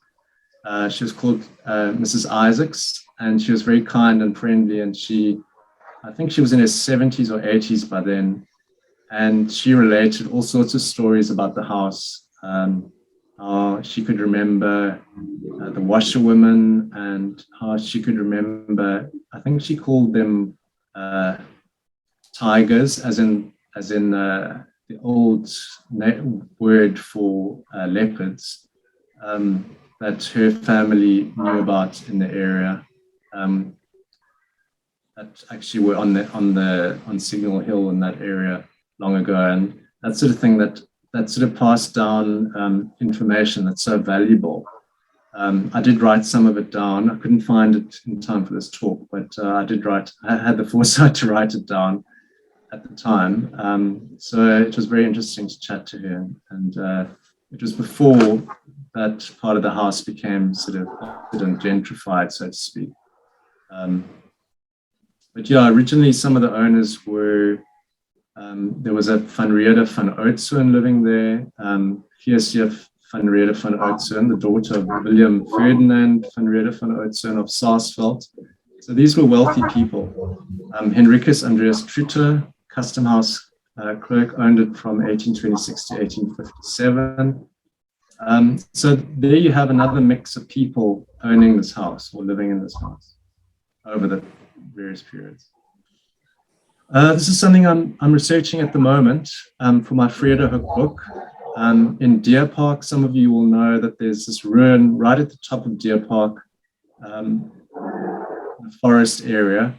She was called Mrs. Isaacs, and she was very kind and friendly. And I think she was in her 70s or 80s by then. And she related all sorts of stories about the house. How she could remember the washerwomen, and how she could remember, I think she called them tigers, as in the old word for leopards, that her family knew about in the area, that actually were on Signal Hill in that area long ago, and that sort of thing that sort of passed down information that's so valuable. I did write some of it down. I couldn't find it in time for this talk, but I had the foresight to write it down at the time. So it was very interesting to chat to her. And it was before that part of the house became sort of gentrified, so to speak. But yeah, originally some of the owners were, there was a Van Rede van Oudtshoorn living there. Hislop Van Rede van Oudtshoorn, the daughter of William Ferdinand Van Rede van Oudtshoorn of Sarsveld. So these were wealthy people. Henricus Andreas Trutter, custom house clerk, owned it from 1826 to 1857. So there you have another mix of people owning this house or living in this house over the various periods. This is something I'm researching at the moment for my Vredehuk book. In Deer Park, some of you will know that there's this ruin right at the top of Deer Park, the forest area,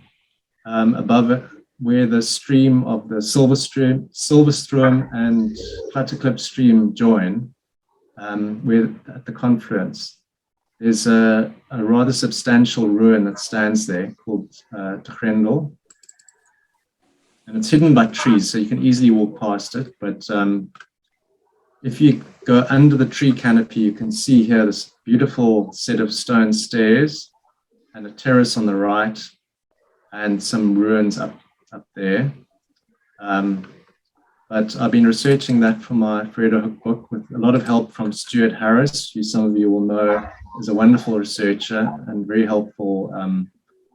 above it, where the stream of the Silverstroom and Platteklip stream join, where at the confluence. There's a rather substantial ruin that stands there called De Grendel. And it's hidden by trees, so you can easily walk past it. But if you go under the tree canopy, you can see here this beautiful set of stone stairs and a terrace on the right and some ruins up there. But I've been researching that for my Vredehuk book with a lot of help from Stuart Harris, who some of you will know is a wonderful researcher and very helpful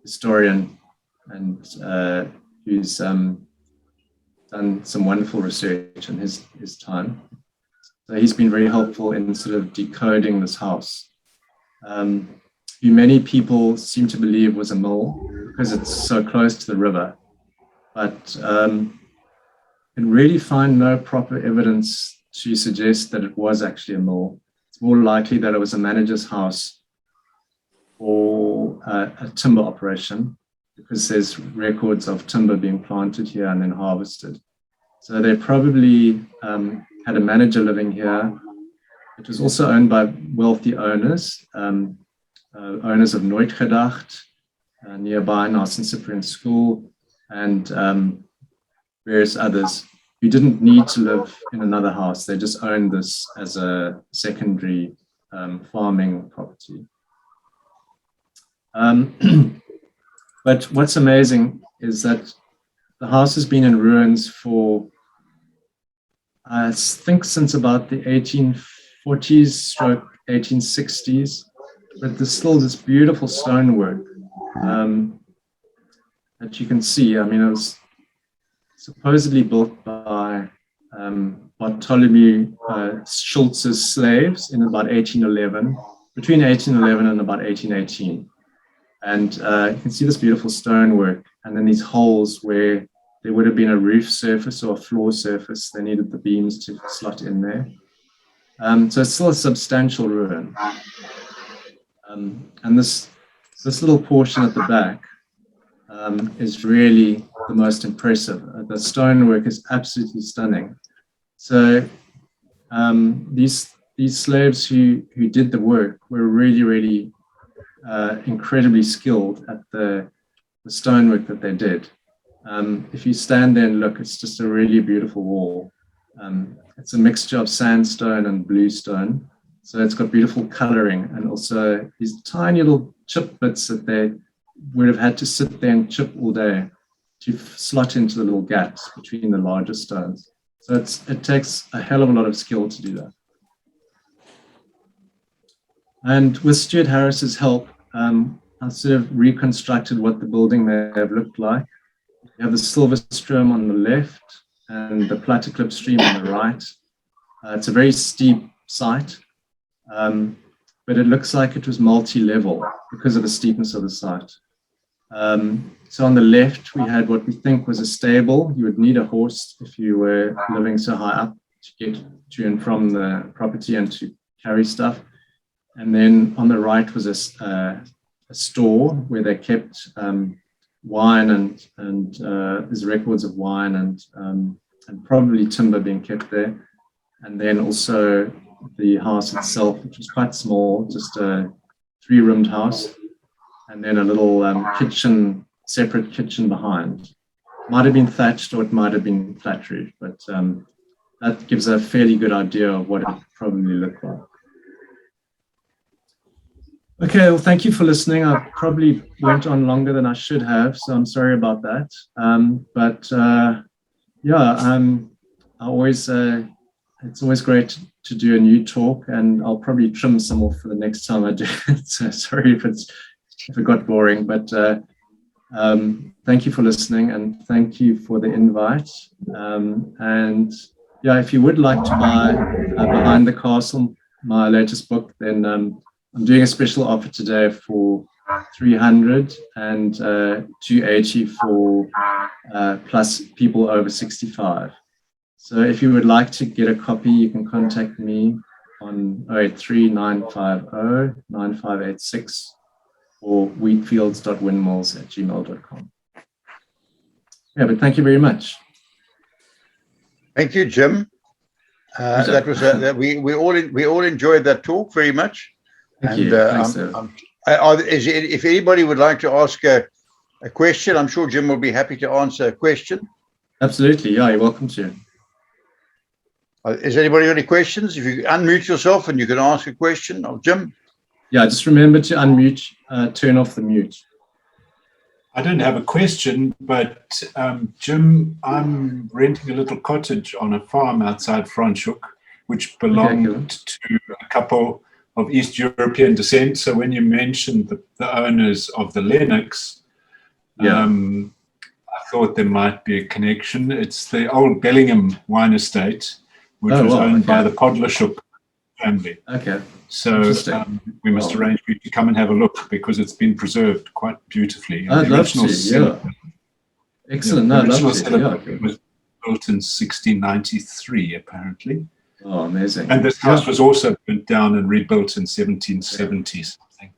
historian, and who's done some wonderful research in his time. So he's been very helpful in sort of decoding this house, who many people seem to believe was a mill because it's so close to the river. But can really find no proper evidence to suggest that it was actually a mill. It's more likely that it was a manager's house or a timber operation, because there's records of timber being planted here and then harvested. So they probably had a manager living here, It was also owned by wealthy owners, owners of Nooit Gedacht, nearby now St. Cyprian School, and various others who didn't need to live in another house. They just owned this as a secondary farming property. But what's amazing is that the house has been in ruins for, I think, since about the 1840s stroke 1860s, but there's still this beautiful stonework that you can see. I mean, it was supposedly built by Bartholomew Schultz's slaves in about 1811, between 1811 and about 1818. And you can see this beautiful stonework, and then these holes where there would have been a roof surface or a floor surface. They needed the beams to slot in there. So it's still a substantial ruin. And this little portion at the back is really the most impressive. The stonework is absolutely stunning. So these slaves who did the work were really incredibly skilled at the stonework that they did. If you stand there and look, it's just a really beautiful wall. It's a mixture of sandstone and bluestone. So it's got beautiful coloring, and also these tiny little chip bits that they would have had to sit there and chip all day to slot into the little gaps between the larger stones. So it takes a hell of a lot of skill to do that. And with Stuart Harris's help, I sort of reconstructed what the building may have looked like. You have the silver stream on the left and the Platteklip stream on the right. It's a very steep site, but it looks like it was multi-level because of the steepness of the site. So on the left, we had what we think was a stable. You would need a horse if you were living so high up to get to and from the property and to carry stuff. And then on the right was a store where they kept wine and there's records of wine and probably timber being kept there. And then also the house itself, which was quite small, just a 3-roomed house, and then a little separate kitchen behind. Might have been thatched or it might have been flat roof, but that gives a fairly good idea of what it probably looked like. Okay, well, thank you for listening. I probably went on longer than I should have, so I'm sorry about that. It's always great to do a new talk, and I'll probably trim some off for the next time I do it. So sorry if it got boring, but thank you for listening, and thank you for the invite. And yeah, if you would like to buy Behind the Castle, my latest book, then I'm doing a special offer today for 300 and 280 for plus people over 65. So if you would like to get a copy, you can contact me on 083-950-9586 or wheatfields.windmills@gmail.com. Yeah, but thank you very much. Thank you, Jim. That was we all enjoyed that talk very much. Thank and you. Thanks, if anybody would like to ask a question, I'm sure Jim will be happy to answer a question. Absolutely. Yeah, you're welcome to. Is anybody got any questions? If you unmute yourself and you can ask a question of Jim. Yeah, just remember to unmute, turn off the mute. I don't have a question, but Jim, I'm renting a little cottage on a farm outside Franschhoek, which belonged to a couple of East European descent. So when you mentioned the owners of the Lennox, I thought there might be a connection. It's the old Bellingham wine estate, which was owned by the Podlershoek family. Okay. So we must arrange for you to come and have a look, because it's been preserved quite beautifully. I'd love to, yeah. Excellent. The No, I'd original love to. cellar Yeah. was built in 1693, apparently. Oh, amazing. And this house was also burnt down and rebuilt in 1770 something.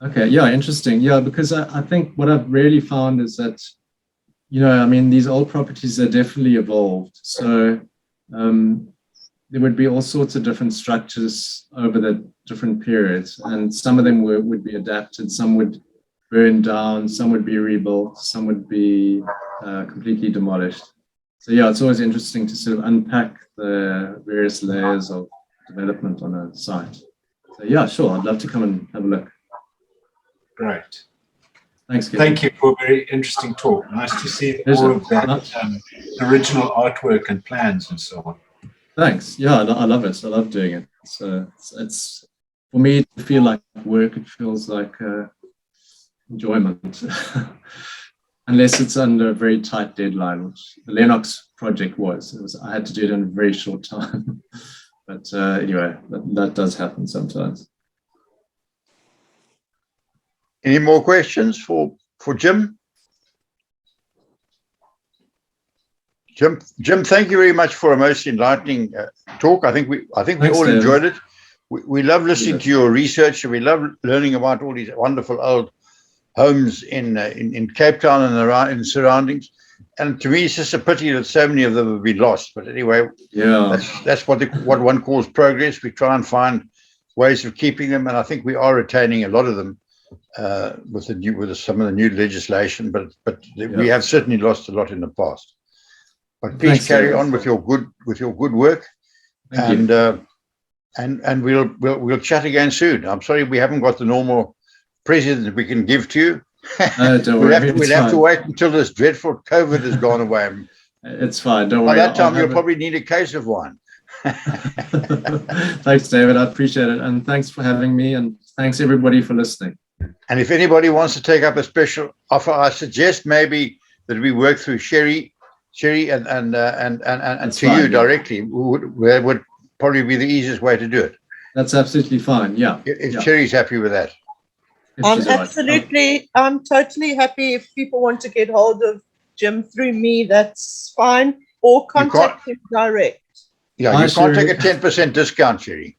Okay, yeah, interesting. Yeah, because I think what I've really found is that, you know, I mean, these old properties are definitely evolved. So there would be all sorts of different structures over the different periods, and some of them would be adapted, some would burn down, some would be rebuilt, some would be completely demolished. So yeah, it's always interesting to sort of unpack the various layers of development on a site. So yeah, sure, I'd love to come and have a look. Great. Thanks, Keith. Thank you for a very interesting talk. Nice to see all of that original artwork and plans and so on. Thanks. Yeah, I love it. I love doing it. It's for me to feel like work. It feels like enjoyment, unless it's under a very tight deadline, which the Lennox project was. I had to do it in a very short time. But anyway, that does happen sometimes. Any more questions for Jim? Jim, thank you very much for a most enlightening talk. I think we Thanks, all David. enjoyed it. We love listening to your research, and we love learning about all these wonderful old homes in Cape Town and around in surroundings. And to me, it's just a pity that so many of them have been lost. But anyway, Yeah, that's what one calls progress. We try and find ways of keeping them, and I think we are retaining a lot of them with some of the new legislation. But we have certainly lost a lot in the past. But please Thanks, carry David. on with your good work, Thank you. and we'll chat again soon. I'm sorry we haven't got the normal president we can give to you. Don't worry, We'll have to wait until this dreadful COVID has gone away. It's fine. Don't By worry. that time, I'll you'll have probably need a case of wine. Thanks, David. I appreciate it, and thanks for having me, and thanks everybody for listening. And if anybody wants to take up a special offer, I suggest maybe that we work through Sherry and That's to fine, you yeah. directly. Would probably be the easiest way to do it. That's absolutely fine. Yeah. If yeah. Sherry's happy with that. If she's all right. Absolutely. I'm totally happy if people want to get hold of Jim through me, that's fine, or contact him direct. Yeah, Hi, you can't Sherry. take a 10% discount, Sherry.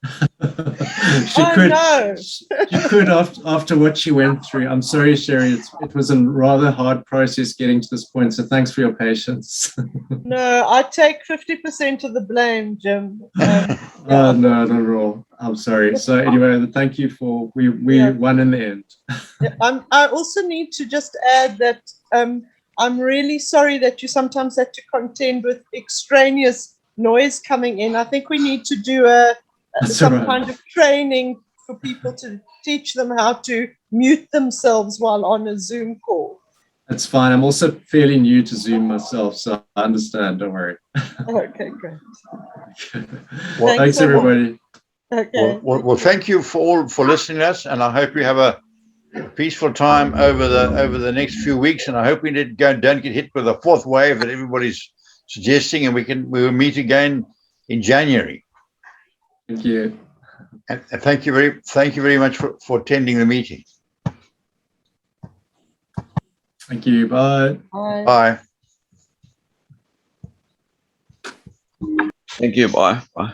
She Oh, could. no. She could after what she went through. I'm sorry, Sherry. It was a rather hard process getting to this point. So thanks for your patience. No, I take 50% of the blame, Jim. No, not at all. I'm sorry. So anyway, thank you for we won in the end. I also need to just add that I'm really sorry that you sometimes have to contend with extraneous noise coming in. I think we need to do some kind of training for people to teach them how to mute themselves while on a Zoom call. That's fine. I'm also fairly new to Zoom myself, so I understand. Don't worry. Okay, great. Well, Thanks, everybody. Okay. Well, thank you for listening to us, and I hope you have a peaceful time over the next few weeks. And I hope we don't get hit with a fourth wave that everybody's suggesting, and we will meet again in January. Thank you. And thank you very much for attending the meeting. Thank you. Bye. Bye. Thank you. Bye. Bye.